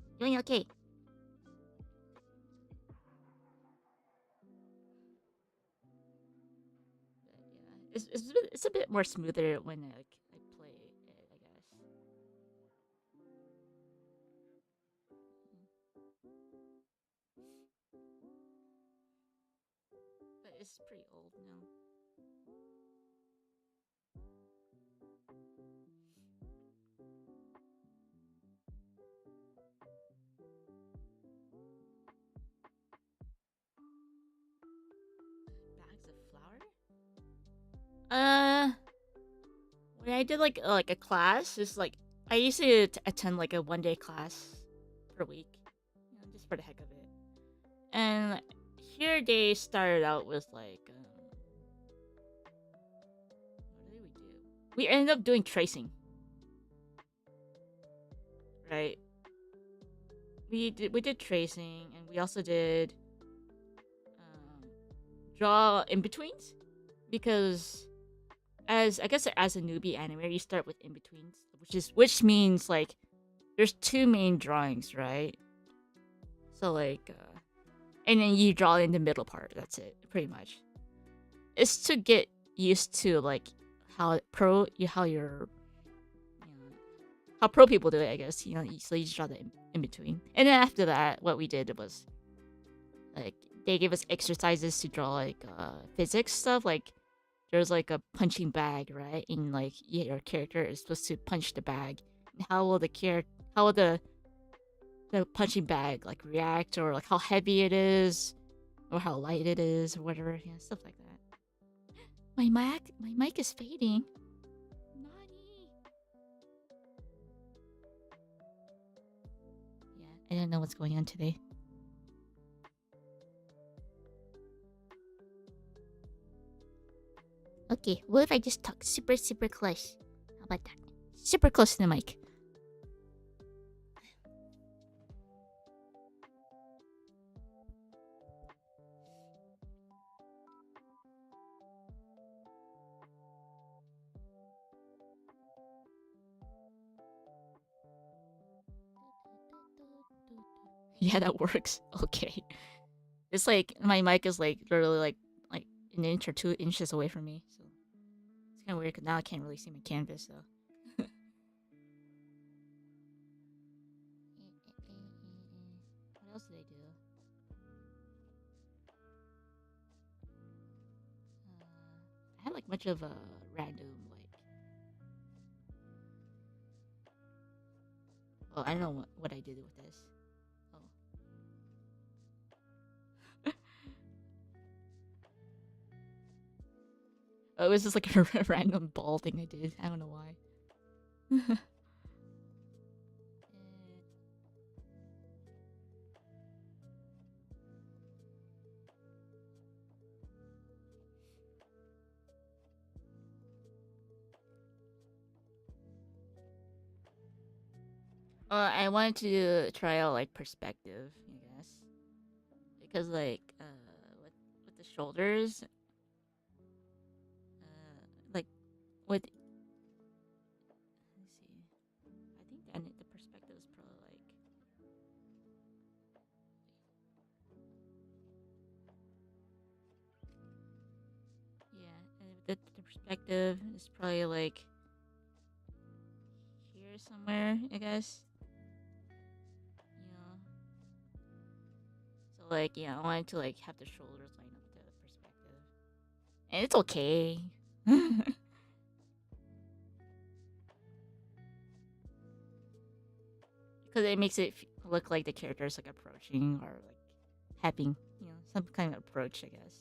I'm doing okay. But yeah, it's a bit more smoother when I play it, I guess. But it's pretty old now. Bags of flour? Uh, when I did like a class, it's like I used to attend like a 1 day class per week, just for the heck of it. And here they started out with like, what did we do? We ended up doing tracing, right? We did tracing, and we also did draw in betweens because as I guess as a newbie animator, you start with in betweens, which means like there's two main drawings, right? So like, and then you draw in the middle part. That's it, pretty much. It's to get used to like how your how pro people do it, I guess. So you just draw the in between, and then after that, what we did was like they gave us exercises to draw like physics stuff. Like there's like a punching bag, right? And like your character is supposed to punch the bag. And how will the punching bag like react, or like how heavy it is, or how light it is, or whatever, stuff like that. My mic is fading. Nani? Yeah, I don't know what's going on today. Okay, what if I just talk super, super close? How about that? Super close to the mic. Yeah, that works. Okay. It's like my mic is like literally like an inch or 2 inches away from me, so it's kind of weird. Cause now I can't really see my canvas though. What else did I do? I had like much of a random like. Oh, I don't know what I did with this. Oh. Oh, it was just like a random ball thing I did. I don't know why. I wanted to try out like perspective, I guess, because like with the shoulders, like with let me see, I think the perspective is probably like yeah, and the perspective is probably like here somewhere, I guess. Yeah. So like yeah, I wanted to like have the shoulders line up with the perspective, and it's okay. Because it makes it look like the character is like approaching or like having some kind of approach, I guess.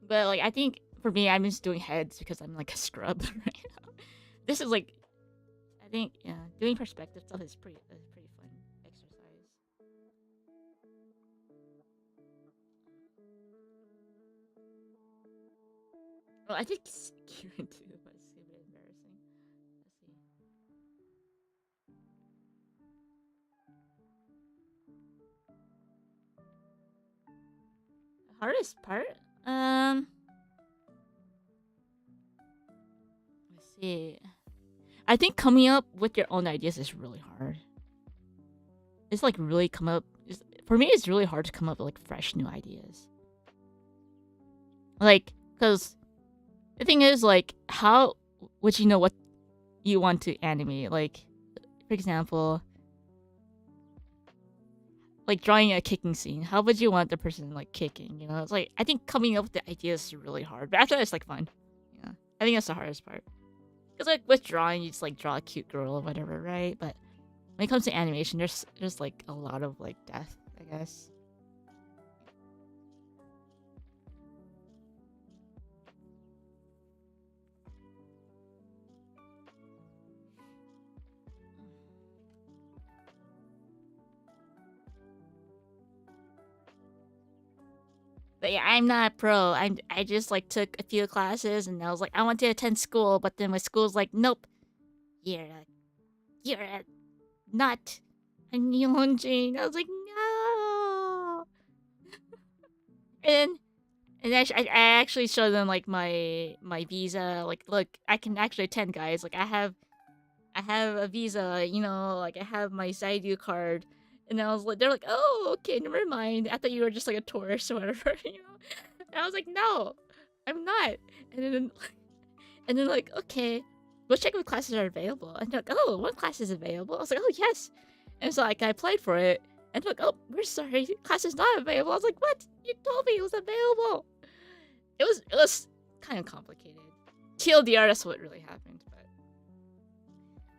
But like I think for me, I'm just doing heads because I'm like a scrub right now. This is like I think yeah, doing perspective stuff is pretty fun exercise. Oh, I think Kieran too, but it's a bit embarrassing. Let's see. The hardest part? Um, let's see. I think coming up with your own ideas is really hard. It's like really come up. For me, it's really hard to come up with like fresh new ideas. Like, cause the thing is, like, how would you know what you want to animate? Like, for example, like drawing a kicking scene. How would you want the person like kicking? You know, it's like I think coming up with the ideas is really hard, but after that, it's like fun. Yeah, I think that's the hardest part. Cause like with drawing, you just like draw a cute girl or whatever, right? But when it comes to animation, there's like a lot of like death, I guess. But yeah, I'm not a pro. I just like took a few classes and I was like, I want to attend school, but then my school's like, nope, you're not a Nihonjin. I was like, no. And I actually showed them like my visa. Like, look, I can actually attend, guys. Like, I have a visa. You know, like I have my Zaidu card. And I was like, they're like, oh, okay, never mind. I thought you were just like a tourist or whatever, you know. And I was like, no, I'm not. And then and then like, okay, go check what classes are available. And they're like, oh, one class is available. I was like, oh yes. And so like I applied for it. And they're like, oh, we're sorry, class is not available. I was like, what? You told me it was available. It was kind of complicated. TLDR, that's what really happened. But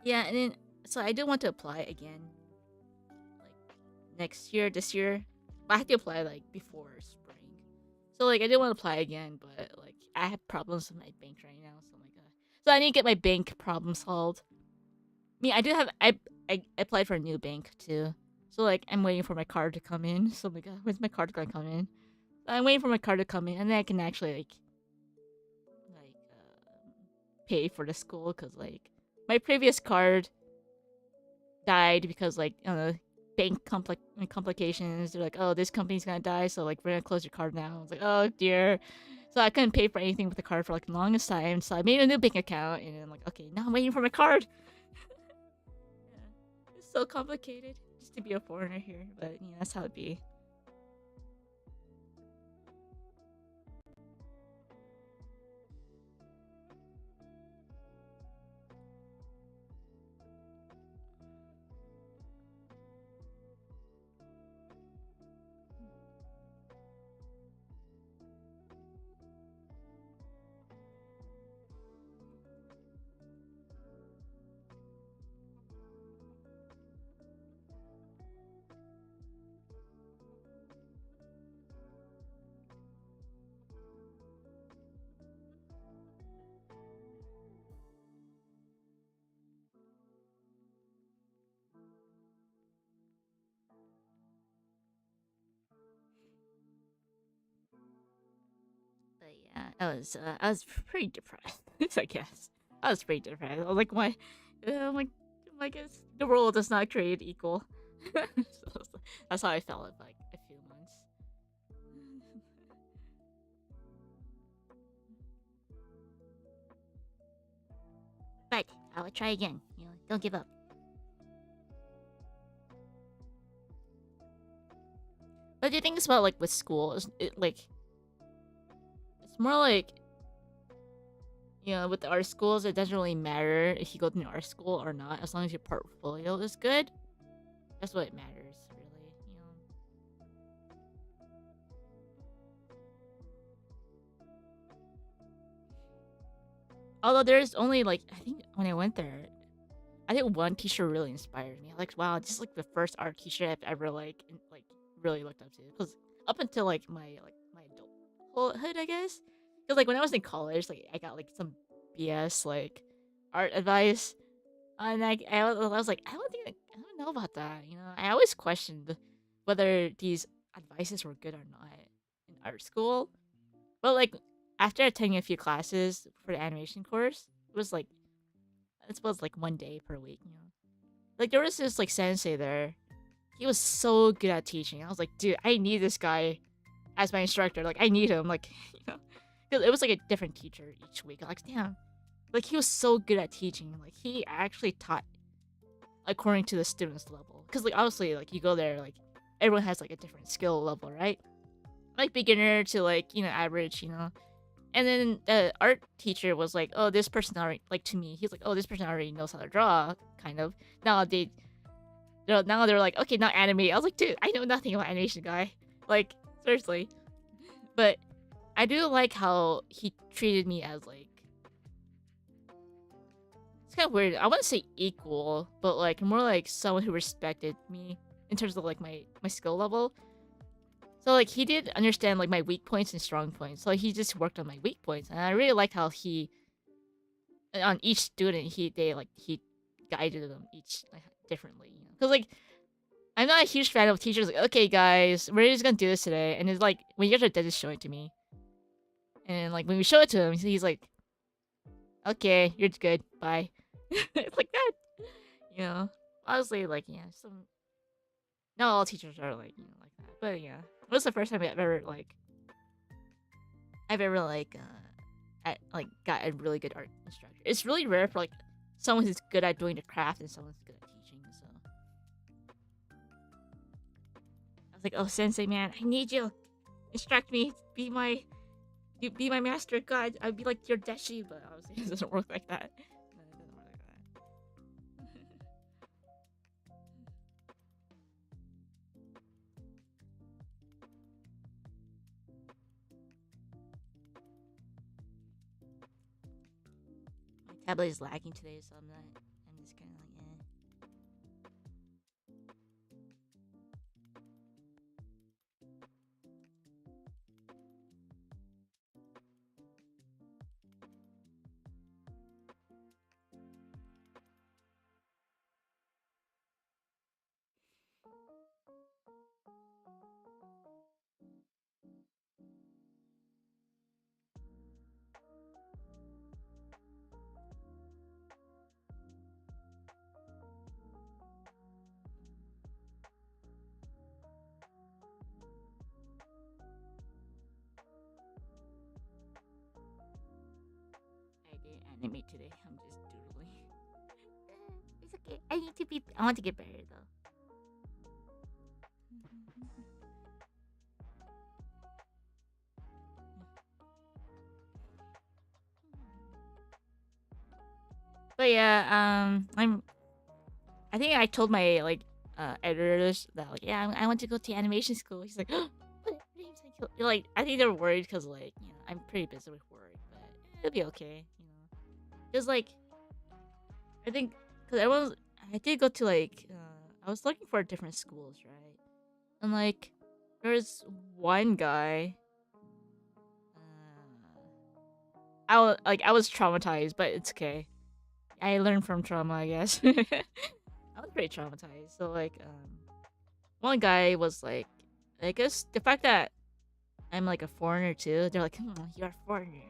yeah, and then so I do want to apply again, like next year, this year. But I had to apply like before spring. So like I did want to apply again, but like I have problems with my bank right now, so I'm like, so I need to get my bank problem solved. I mean, I do have I applied for a new bank too, so like I'm waiting for my card to come in. So I'm like, when's my card gonna come in? I'm waiting for my card to come in, and then I can actually pay for the school because like my previous card died because like bank complications. They're like, oh, this company's gonna die, so like we're gonna close your card now. I was like, oh dear. So I couldn't pay for anything with the card for like the longest time. So I made a new bank account, and I'm like, okay, now I'm waiting for my card. Yeah. It's so complicated just to be a foreigner here, but yeah, that's how it be. But yeah, I was pretty depressed. I guess I was pretty depressed. I was like, why? I'm like the world does not create equal. So that's how I felt in like a few months. But I will try again. You know, don't give up. But the thing is about like with school is like it's more like with the art schools it doesn't really matter if you go to an art school or not as long as your portfolio is good. That's what it matters really. Although there's only like I think when I went there, I think one teacher really inspired me. Like wow, this is like the first art teacher I've ever like really looked up to. Because up until like my adulthood, I guess. Because like when I was in college, like I got like some BS like art advice, and I was like I don't know about that. You know, I always questioned whether these advices were good or not in art school. But like after attending a few classes for the animation course, it was like 1 day per week, you know. Like there was this like sensei there. He was so good at teaching. I was like, dude, I need this guy as my instructor. Like I need him. Like you know, 'cause it was like a different teacher each week. I'm like damn, like he was so good at teaching. Like he actually taught according to the student's level. Cause like obviously like you go there like everyone has like a different skill level, right? Like beginner to like you know average, you know. And then the art teacher was like, "Oh, this person already like to me." He's like, "Oh, this person already knows how to draw." Kind of. Now now they're like, "Okay, not animate." I was like, "Dude, I know nothing about animation, guy." Like seriously. But I do like how he treated me as like it's kind of weird. I wouldn't say equal, but like more like someone who respected me in terms of like my skill level. So like he did understand like my weak points and strong points. So he just worked on my weak points, and I really liked how he on each student he guided them each like, differently. You know, because like I'm not a huge fan of teachers like okay guys we're just gonna do this today, and it's like when you guys are dead just show it to me, and like when we show it to him he's like okay you're good bye. It's like that, you know. Honestly, like yeah, some not all teachers are like you know like that, but yeah, it was the first time I've ever like got a really good art instructor. It's really rare for like someone who's good at doing the craft and someone's good at teaching. So I was like, "Oh, sensei, man, I need you. Instruct me. Be my master. God, I'd be like your deshi." But obviously, it doesn't work like that. No, it doesn't work like that. My tablet is lagging today, so I'm not. I'm just kind of like, eh. I didn't animate today. I'm just doodling. It's okay. I need to be. I want to get better though. But yeah, I think I told my like editors that like yeah I want to go to animation school. He's like, what name's like like I think they're worried because like you know I'm pretty busy with work, but it'll be okay. You know, because like I think because I did go to like I was looking for different schools, right? And like there was one guy. I was traumatized, but it's okay. I learned from trauma, I guess. I was pretty traumatized. So like one guy was like I guess the fact that I'm like a foreigner too, they're like, you're a foreigner,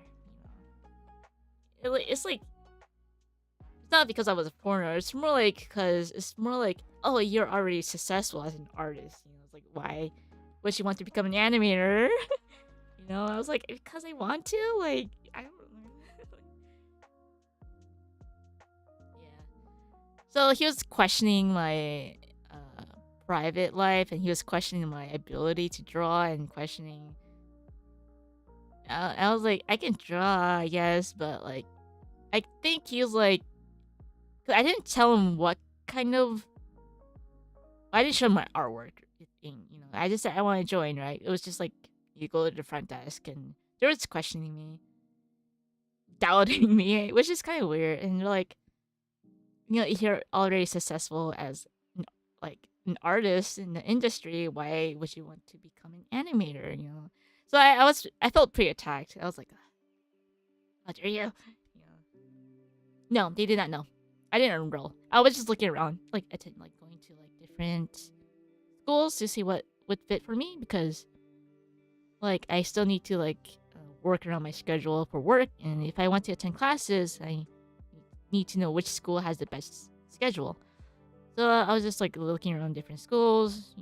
you it's like it's not because I was a foreigner, it's more like because it's more like, oh, you're already successful as an artist, you know, it's like why would you want to become an animator? You know, I was like, because I want to, like I don't yeah. So he was questioning my private life, and he was questioning my ability to draw and questioning. I was like, I can draw, I guess, but like, I think he was like, 'cause I didn't tell him what kind of. I didn't show him my artwork thing, you know. I just said I want to join, right? It was just like you go to the front desk, and they were just questioning me, doubting me, which is kind of weird, and they're like, you know, if you're already successful as like an artist in the industry, why would you want to become an animator? You know, so I felt pretty attacked. I was like, how dare you? You know, no, they did not know. I didn't enroll. I was just looking around, like like going to like different schools to see what would fit for me because like I still need to like work around my schedule for work, and if I want to attend classes, I need to know which school has the best schedule. So I was just like looking around different schools,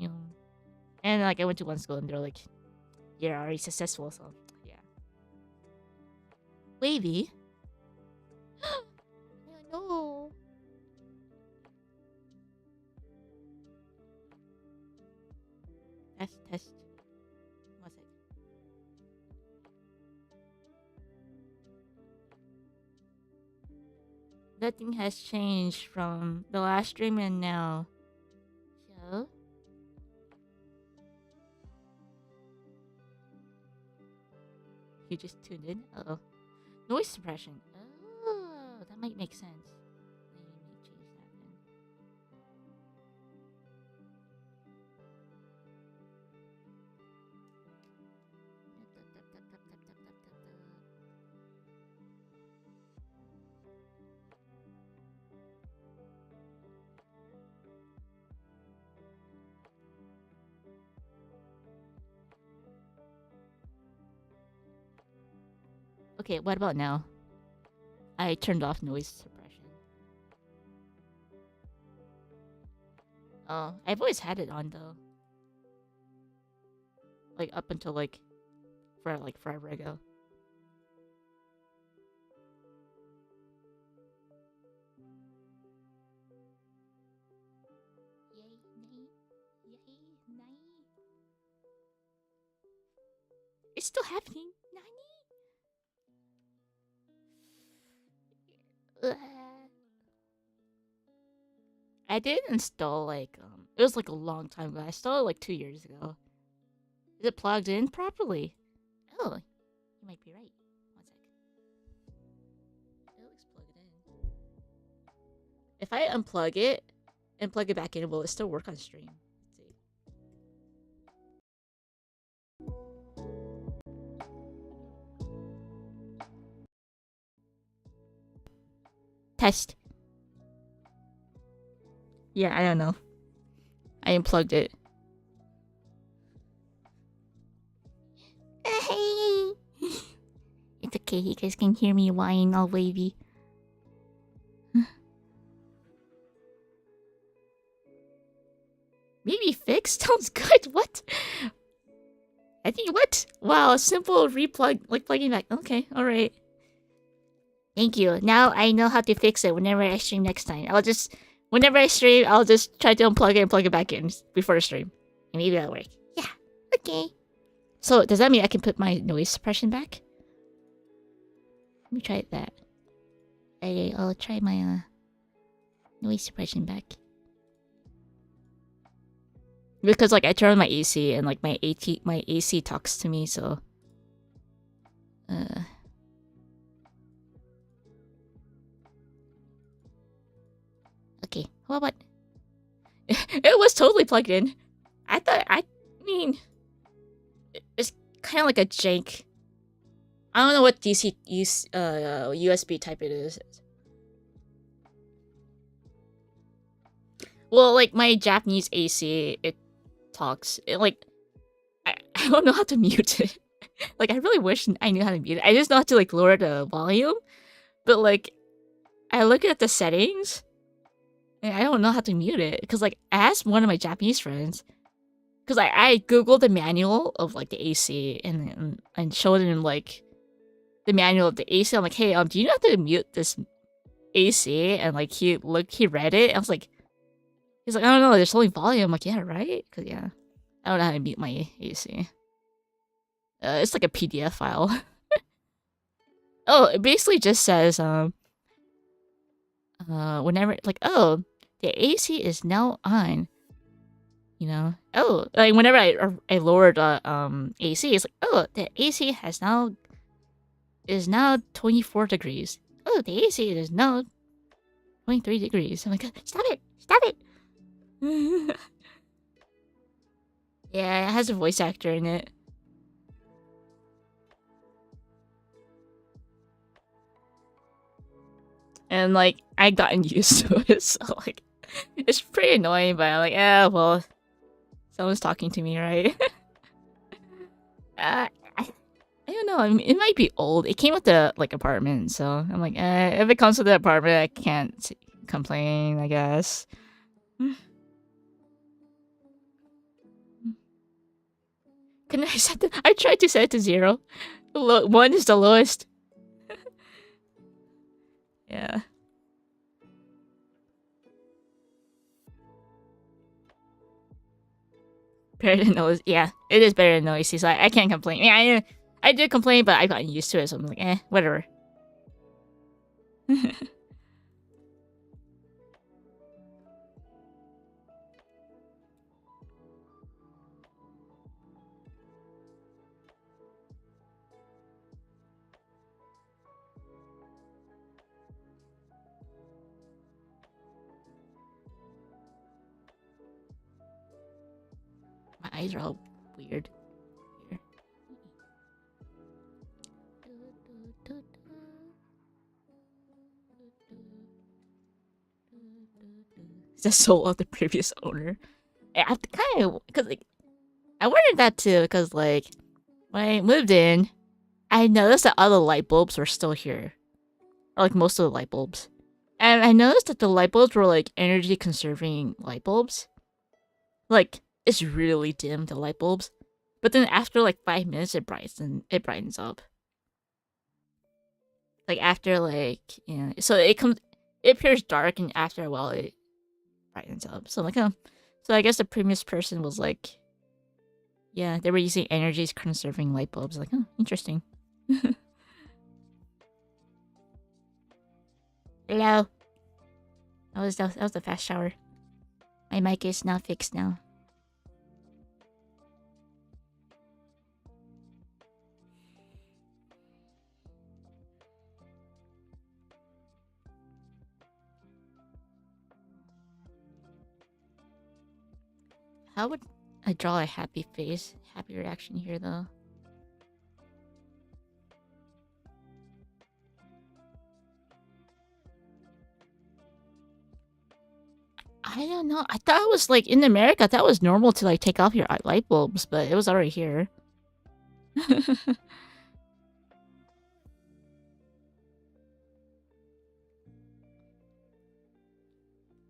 and like I went to one school and they're like, "You're already successful," so yeah. Wavy. No. Test. One sec. Nothing has changed from the last stream and now. So. You just tuned in? Uh-oh. Noise suppression. Oh, that might make sense. Let me change that then. Okay, what about now? I turned off noise suppression. Oh, I've always had it on though. Like up until forever ago. It's still happening. Nani? I did install it was like a long time ago. I installed it like 2 years ago. Is it plugged in properly? Oh, you might be right. One sec. It looks plugged in. If I unplug it and plug it back in, will it still work on stream? Let's see. Test. Yeah, I don't know. I unplugged it. Hey! It's okay, you guys can hear me whining all wavy. Maybe fixed? Sounds good. What? I think what? Wow, a simple replug, like plugging back. Okay, alright. Thank you. Now I know how to fix it whenever I stream next time. Whenever I stream, I'll just try to unplug it and plug it back in before the stream. And maybe that'll work. Yeah, okay. So, does that mean I can put my noise suppression back? Let me try that. I'll try my noise suppression back. Because like I turn on my AC and like my AC talks to me, so okay. What about it was totally plugged in. I mean it's kind of like a jank. I don't know what USB type it is. Well, like my Japanese AC, it talks. I don't know how to mute it. Like I really wish I knew how to mute it. I just know how to like lower the volume, but like I look at the settings and I don't know how to mute it because like I asked one of my Japanese friends because I googled the manual of like the AC and showed him like the manual of the AC. I'm like, hey, do you know how to mute this AC? And like he read it. And I was like, he's like, I don't know. There's only volume. I'm like, yeah, right? Because yeah, I don't know how to mute my AC. It's like a PDF file. Oh, it basically just says whenever like, oh, the AC is now on. You know, oh, like whenever I lowered AC, it's like, oh, the AC is now 24 degrees. Oh, the AC is now 23 degrees. I'm like, stop it! Yeah, it has a voice actor in it. And like I gotten used to it, so like it's pretty annoying, but I'm like, yeah, well, someone's talking to me, right? I I don't know. I mean, it might be old. It came with the like apartment, so I'm like, if it comes with the apartment, I can't complain. I guess. Can I set the? I tried to set it to 0. One is the lowest. Yeah. Better than noise. Yeah, it is better than noisy, so I can't complain. Yeah, I did complain, but I've gotten used to it, so I'm like, whatever. My eyes are all weird. Here. It's the soul of the previous owner. I have to kind of, because like, I wondered that too, because like, when I moved in, I noticed that all the light bulbs were still here. Or like most of the light bulbs. And I noticed that the light bulbs were like energy conserving light bulbs. Like, it's really dim, the light bulbs. But then after like 5 minutes, it brightens up. Like after like, so it appears dark, and after a while it brightens up. So I'm like, oh. So I guess the previous person was like, yeah, they were using energy conserving light bulbs. Like, oh, interesting. Hello. That was the fast shower. My mic is now fixed now. How would I draw a happy face? Happy reaction here, though. I don't know. I thought it was like in America, I thought it was normal to like take off your light bulbs, but it was already here.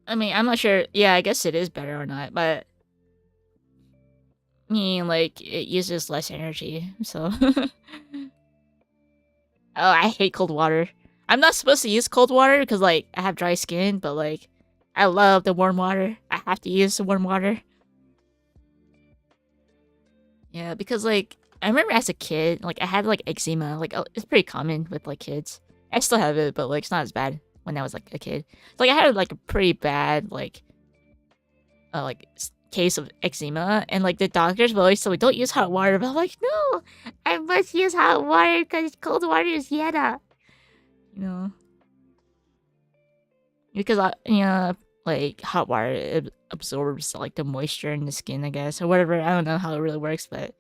I mean, I'm not sure. Yeah, I guess it is better or not, but I mean, like, it uses less energy, so. Oh, I hate cold water. I'm not supposed to use cold water because, like, I have dry skin, but, like, I love the warm water. I have to use the warm water. Yeah, because, like, I remember as a kid, like, I had, like, eczema. Like, it's pretty common with, like, kids. I still have it, but, like, it's not as bad when I was, like, a kid. So, like, I had, like, a pretty bad, like, case of eczema, and like the doctors will always tell me don't use hot water, but I'm like, no, I must use hot water because cold water is yeta, you know, because like hot water, it absorbs like the moisture in the skin, I guess, or whatever. I don't know how it really works, but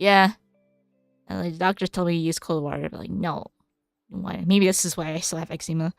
yeah, and, like, the doctors told me to use cold water, but like, no, why? Maybe this is why I still have eczema.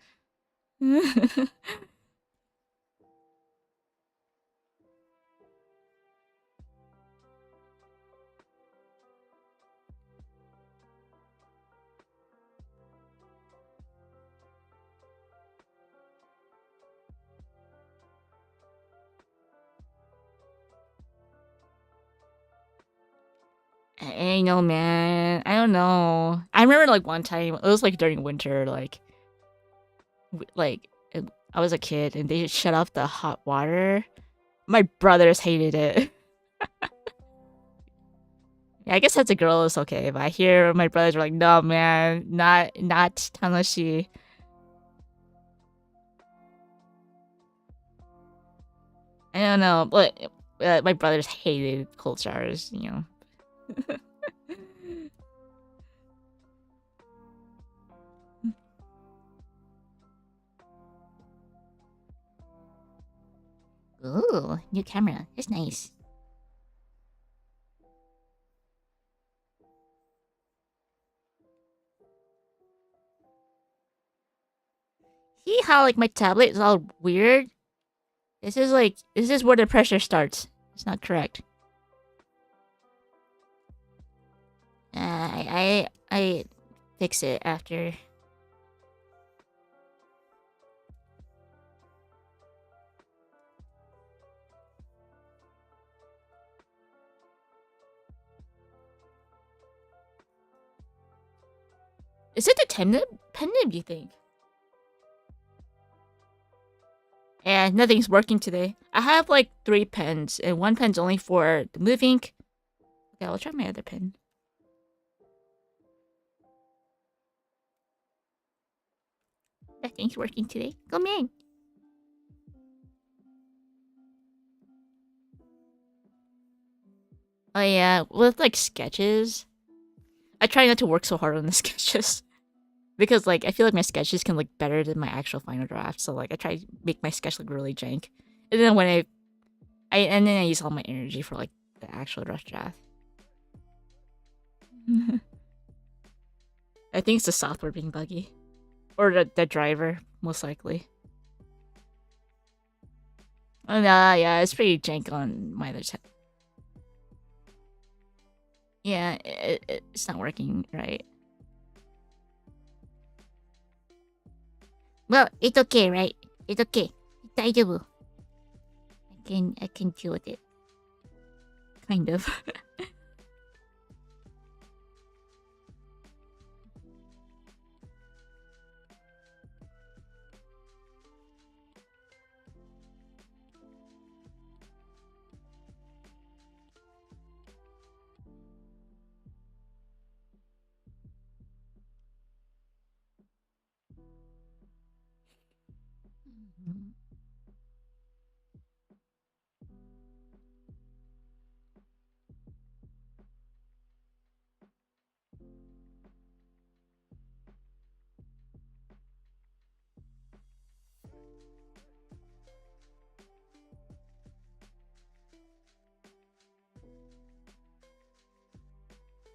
I know, man. I don't know. I remember like one time it was like during winter, like I was a kid and they shut off the hot water. My brothers hated it. Yeah, I guess as a girl it's okay, but I hear my brothers are like, no, man, not tanoshi. I don't know, but my brothers hated cold showers, you know. Ooh, new camera. It's nice. See how like my tablet is all weird? This is where the pressure starts. It's not correct. I fix it after. Is it the pen nib, you think? Yeah, nothing's working today. I have like 3 pens, and one pen's only for the move ink. Okay, I'll try my other pen. Nothing's working today. Come in. Oh yeah, with like sketches, I try not to work so hard on the sketches because like I feel like my sketches can look better than my actual final draft. So like I try to make my sketch look really jank, and then when and then I use all my energy for like the actual rough draft. I think it's the software being buggy, or the driver most likely. Oh no, yeah, it's pretty jank on my other side. Yeah, it's not working right. Well, it's okay, right? It's okay. 大丈夫. I can deal with it. Kind of.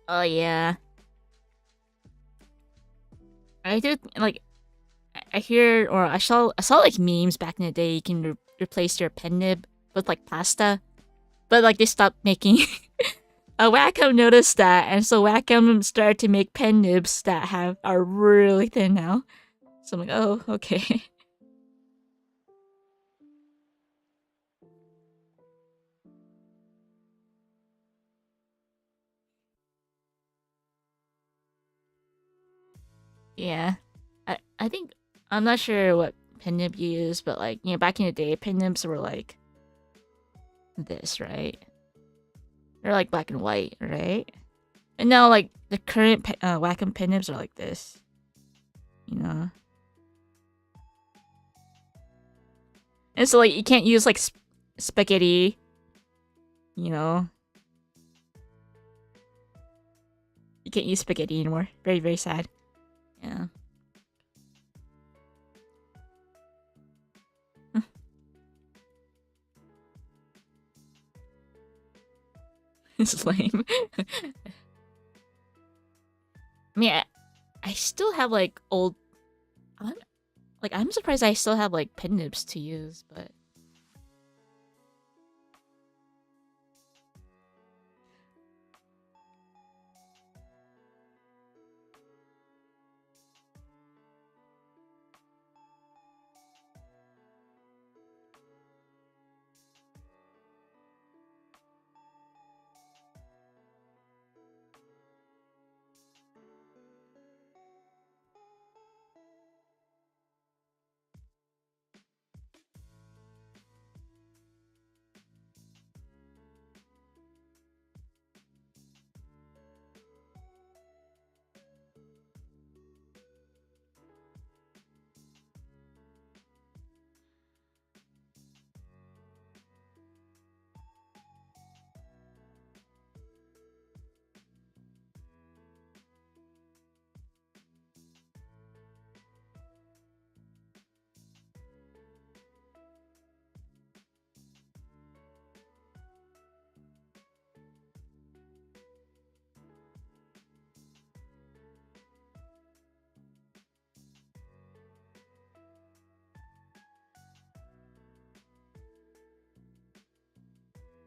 Oh yeah. I do like I hear or I saw like memes back in the day. You can replace your pen nib with like pasta, but like they stopped making. Wacom noticed that, and so Wacom started to make pen nibs that are really thin now. So I'm like, oh, okay. Yeah, I think I'm not sure what pen nib you use, but like back in the day, pen nibs were like this, right? They're like black and white, right? And now like the current Wacom pen nibs are like this, you know. And so like you can't use like spaghetti, you know. You can't use spaghetti anymore. Very very sad. Yeah. It's lame. I mean, I still have like old. I'm surprised I still have like pen nibs to use, but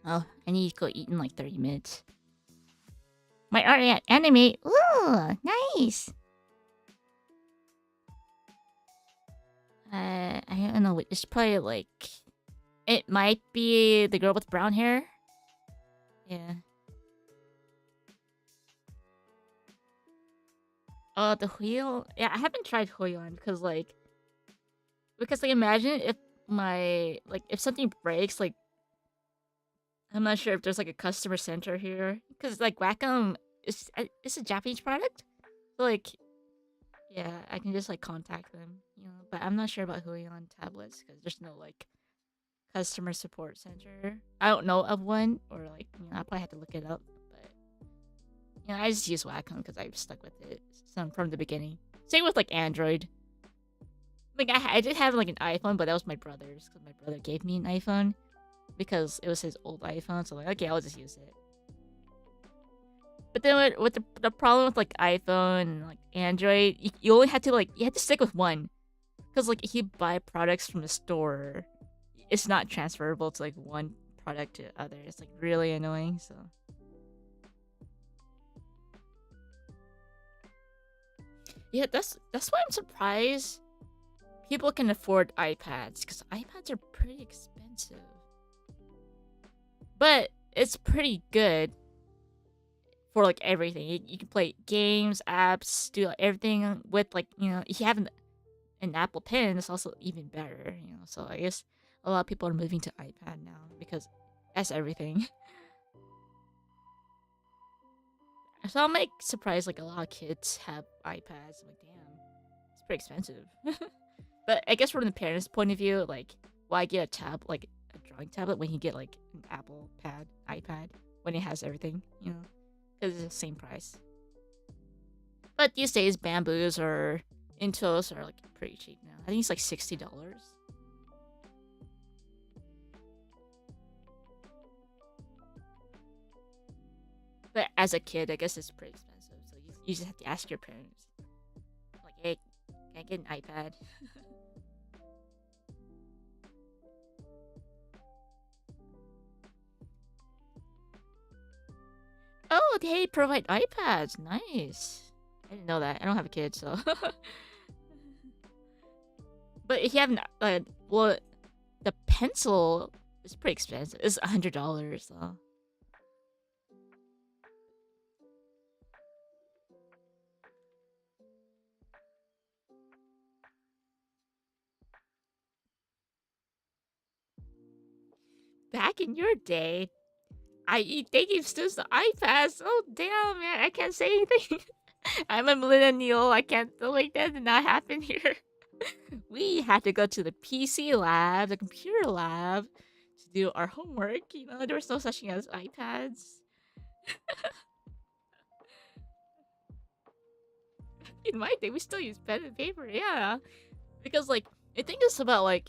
oh, I need to go eat in like 30 minutes. My art anime. Ooh, nice. I don't know. It's probably like it might be the girl with brown hair. Yeah. Oh, the wheel. Yeah, I haven't tried Hoyon because like imagine if if something breaks, like I'm not sure if there's like a customer center here because like Wacom is it's a Japanese product. So like yeah, I can just like contact them, you know. But I'm not sure about Huion tablets because there's no like customer support center. I don't know of one, or like I probably have to look it up. But I just use Wacom because I've stuck with it from the beginning. Same with like Android. Like I did have like an iPhone, but that was my brother's because my brother gave me an iPhone because it was his old iPhone. So like okay, I'll just use it. But then with the problem with like iPhone and like Android, you only had to you had to stick with one, because like if you buy products from the store, it's not transferable to like one product to other. It's like really annoying. So yeah, that's why I'm surprised people can afford iPads, because iPads are pretty expensive, but it's pretty good for like everything. You can play games, apps, do everything with like if you have an Apple Pen, it's also even better. So I guess a lot of people are moving to iPad now because that's everything. So I'm like surprised like a lot of kids have iPads. I'm like, damn, it's pretty expensive. But I guess from the parents' point of view, like, why get like a drawing tablet when you get like an Apple Pad, iPad, when it has everything, because it's the same price. But these days, Bamboos or Intuos are like pretty cheap now. I think it's like $60. But as a kid, I guess it's pretty expensive. So you just have to ask your parents, like, hey, can I get an iPad? Oh, they provide iPads. Nice. I didn't know that. I don't have a kid, so. But if you have well, the pencil is pretty expensive. It's $100, so. Back in your day, they gave students the iPads. Oh damn, man! I can't say anything. I'm a millennial. I can't. Like that did not happen here. We had to go to the PC lab, the computer lab, to do our homework. There was no such thing as iPads. In my day, we still use pen and paper. Yeah, because like I think it's about like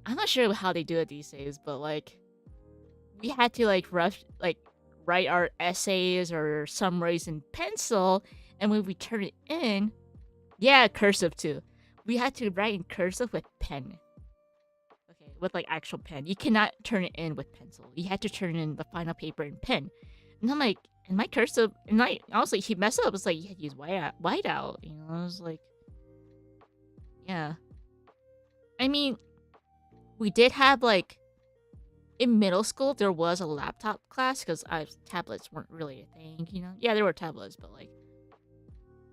I'm not sure how they do it these days, but like we had to like write our essays or summaries in pencil, and when we turn it in, yeah, cursive too. We had to write in cursive with pen. Okay, with like actual pen. You cannot turn it in with pencil. You had to turn in the final paper in pen. And I'm like, and my cursive, and like honestly, he messed up. It's like you had to use whiteout. I was like, yeah. I mean, we did have like in middle school there was a laptop class because tablets weren't really a thing. Yeah, there were tablets, but like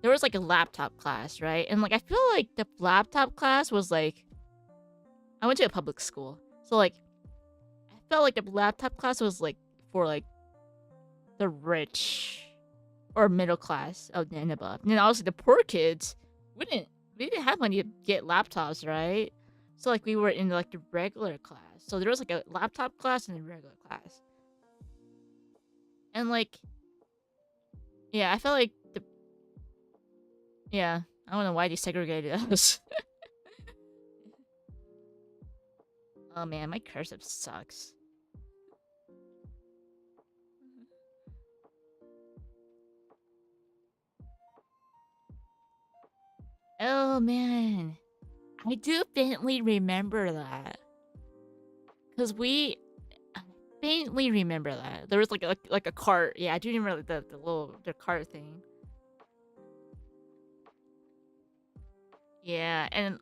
there was like a laptop class, right? And like I feel like the laptop class was like I went to a public school, so like I felt like the laptop class was like for like the rich or middle class and above. And then obviously the poor kids, we didn't have money to get laptops, right? So like we were in like the regular class. So there was like a laptop class and a regular class. And like yeah, I felt like yeah, I don't know why they segregated us. Oh man, my cursive sucks. Oh man. I do faintly remember that. Cause faintly remember that. There was like a cart. Yeah, I do remember the cart thing. Yeah, and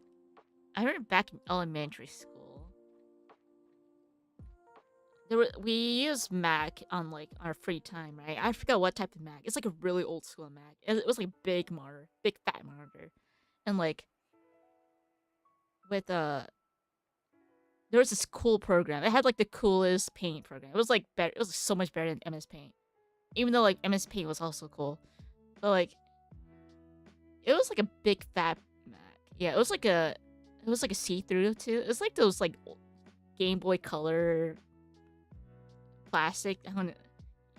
I remember back in elementary school, we used Mac on like our free time, right? I forgot what type of Mac. It's like a really old school Mac. It was like a big monitor, big fat monitor, and like with there was this cool program. It had like the coolest paint program. It was like better. It was so much better than MS Paint, even though like MS Paint was also cool. But like it was like a big fat Mac. Yeah, it was like a see through too. It was like those like Game Boy Color plastic. I don't know.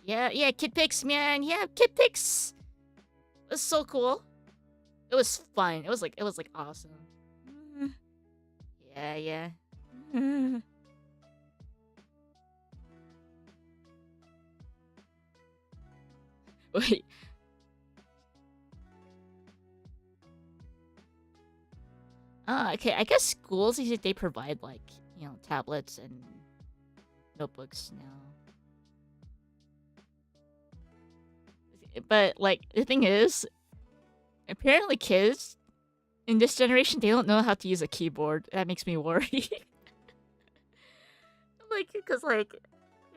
Yeah, yeah, Kid Pix, man. Yeah, Kid Pix. It was so cool. It was fun. It was like awesome. Yeah, yeah. Wait. Okay. I guess schools they provide like tablets and notebooks now. But like the thing is, apparently kids in this generation they don't know how to use a keyboard. That makes me worry. Like, cause like,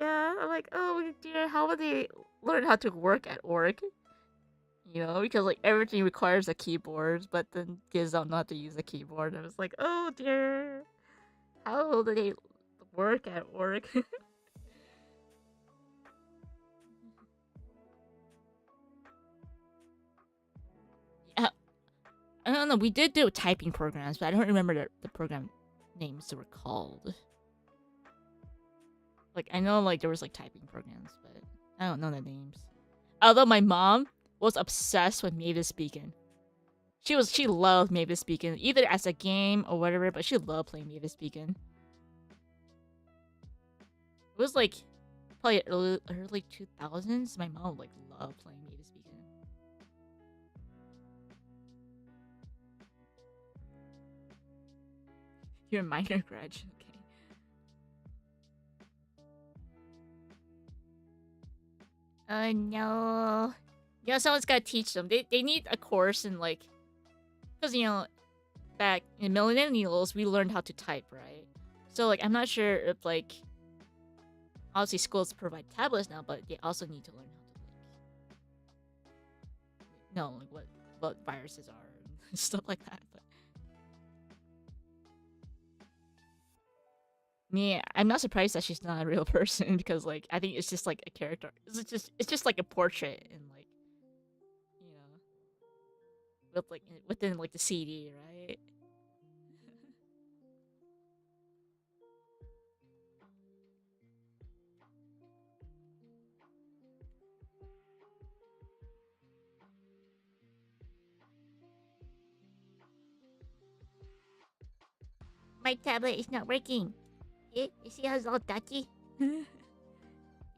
yeah, I'm like, oh dear, how would they learn how to work at work? You know, because like everything requires a keyboard, but then kids don't know how to use a keyboard. I was like, oh dear, how do they work at work? Yeah, I don't know. We did do typing programs, but I don't remember the program names they were called. Like I know like there was like typing programs, but I don't know the names. Although my mom was obsessed with Mavis Beacon. She loved Mavis Beacon, either as a game or whatever, but she loved playing Mavis Beacon. It was like probably early 2000s. My mom like loved playing Mavis Beacon. You're a minor grudge, okay. No. Someone's gotta teach them. They need a course in like, because back in millennials we learned how to type, right? So like I'm not sure if like obviously schools provide tablets now, but they also need to learn how to like know like what viruses are and stuff like that. But yeah, I'm not surprised that she's not a real person because like I think it's just like a character. It's just like a portrait and like you know with like within like the CD, right? My tablet is not working. You see how it's all dotty? It's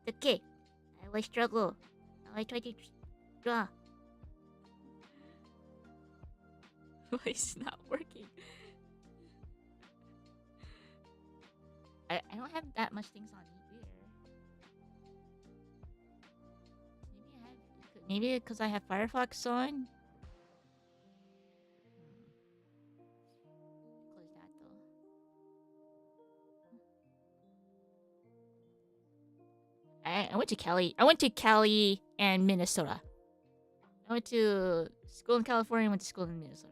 okay. I will struggle. I try to draw. Why it's not working? I don't have that much things on either. Maybe because I have Firefox on. Close that though. I went to Cali. I went to Cali and Minnesota. I went to school in California. Went to school in Minnesota.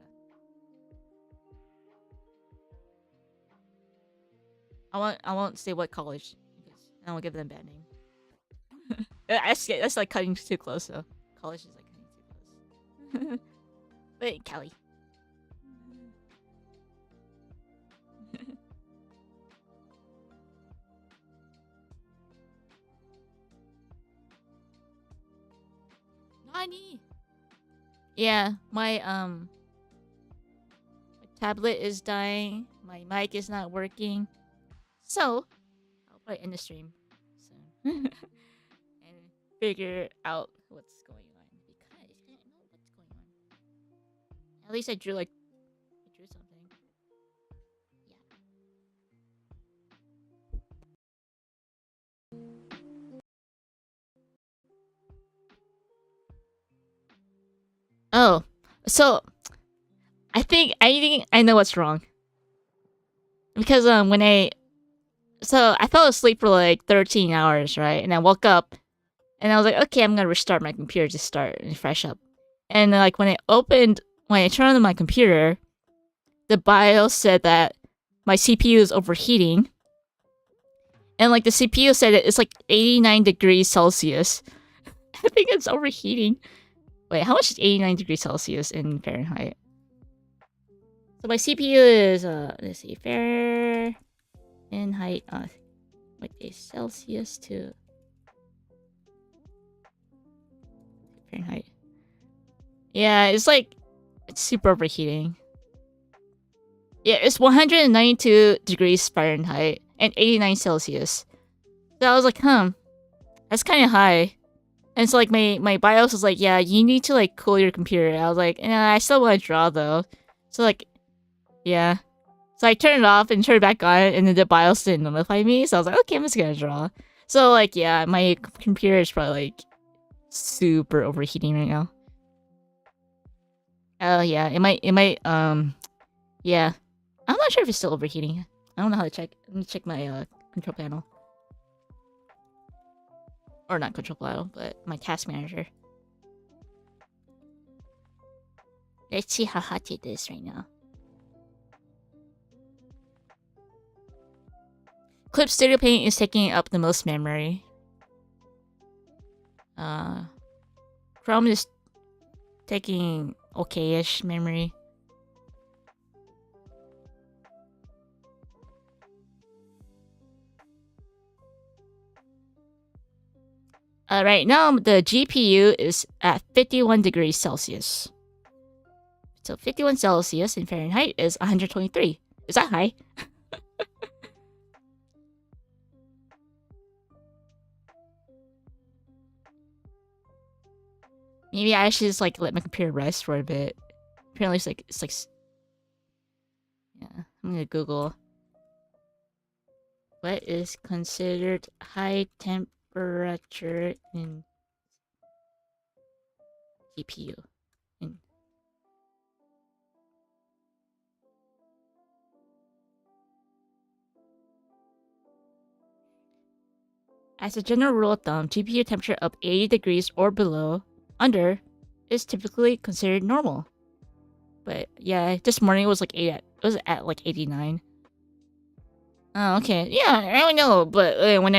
I won't say what college because I won't give them a bad name. That's like cutting too close though. College is like cutting too close. But Cali. Nani? Yeah, my tablet is dying. My mic is not working. So I'll probably end the stream soon and figure out what's going on because I don't know what's going on. At least I drew something. Yeah. Oh, so I think I know what's wrong. Because I fell asleep for like 13 hours, right? And I woke up and I was like, okay, I'm gonna restart my computer to start and fresh up. And like when I turned on my computer, the BIOS said that my CPU is overheating. And like the CPU said it's like 89 degrees Celsius. I think it's overheating. Wait, how much is 89 degrees Celsius in Fahrenheit? So my CPU is let's see, Fahrenheit. What is Celsius to Fahrenheit? Yeah, it's super overheating. Yeah, it's 192 degrees Fahrenheit and 89 Celsius. So I was like, that's kind of high. And so like my BIOS was like, yeah, you need to like cool your computer. I was like, I still want to draw though. So like, yeah. So I turned it off and turned it back on, and then the BIOS didn't notify me. So I was like, okay, I'm just gonna draw. So like, yeah, my computer is probably like super overheating right now. Oh yeah, it might yeah. I'm not sure if it's still overheating. I don't know how to check. Let me check my control panel. Or not control panel, but my task manager. Let's see how hot it is right now. Clip Studio Paint is taking up the most memory. Chrome is taking okay-ish memory. Right now, the GPU is at 51 degrees Celsius. So 51 Celsius in Fahrenheit is 123. Is that high? Maybe I should just like let my computer rest for a bit. Apparently it's like yeah, I'm gonna Google what is considered high temperature in GPU. As a general rule of thumb, GPU temperature up 80 degrees or below under is typically considered normal. But yeah, this morning it was like it was at like 89. Oh, okay. Yeah, I don't know, but when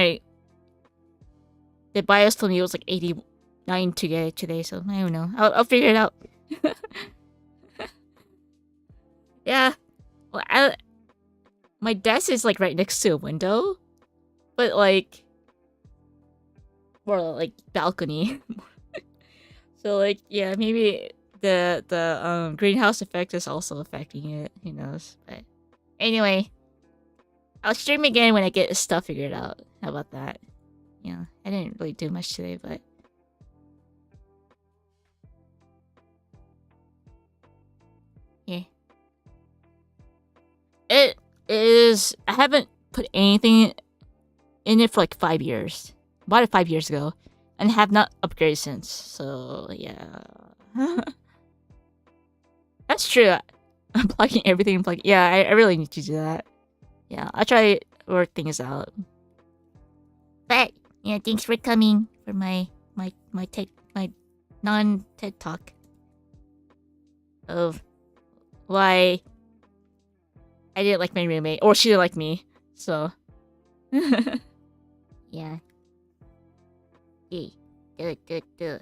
the BIOS told me it was like 89 today, so I don't know. I'll figure it out. Yeah. Well, my desk is like right next to a window, but like more like balcony. So like yeah, maybe the greenhouse effect is also affecting it. Who knows? But anyway, I'll stream again when I get stuff figured out. How about that? Yeah, I didn't really do much today, but yeah, it is. I haven't put anything in it for like 5 years. Bought it 5 years ago, and have not upgraded since. So yeah. That's true. I'm plugging everything. Yeah, I really need to do that. Yeah, I'll try to work things out. But yeah, thanks for coming for my non TED talk of why I didn't like my roommate or she didn't like me. So yeah. Yay. Good.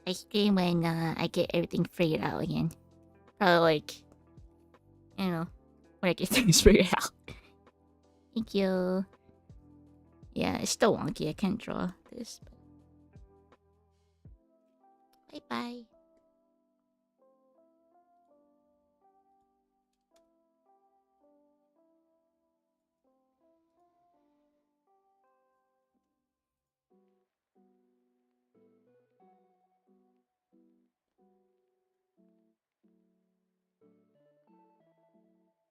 I stream when I get everything figured out again. Probably like, you know, when I get things figured out. Thank you. Yeah, it's still wonky. I can't draw this. Bye bye.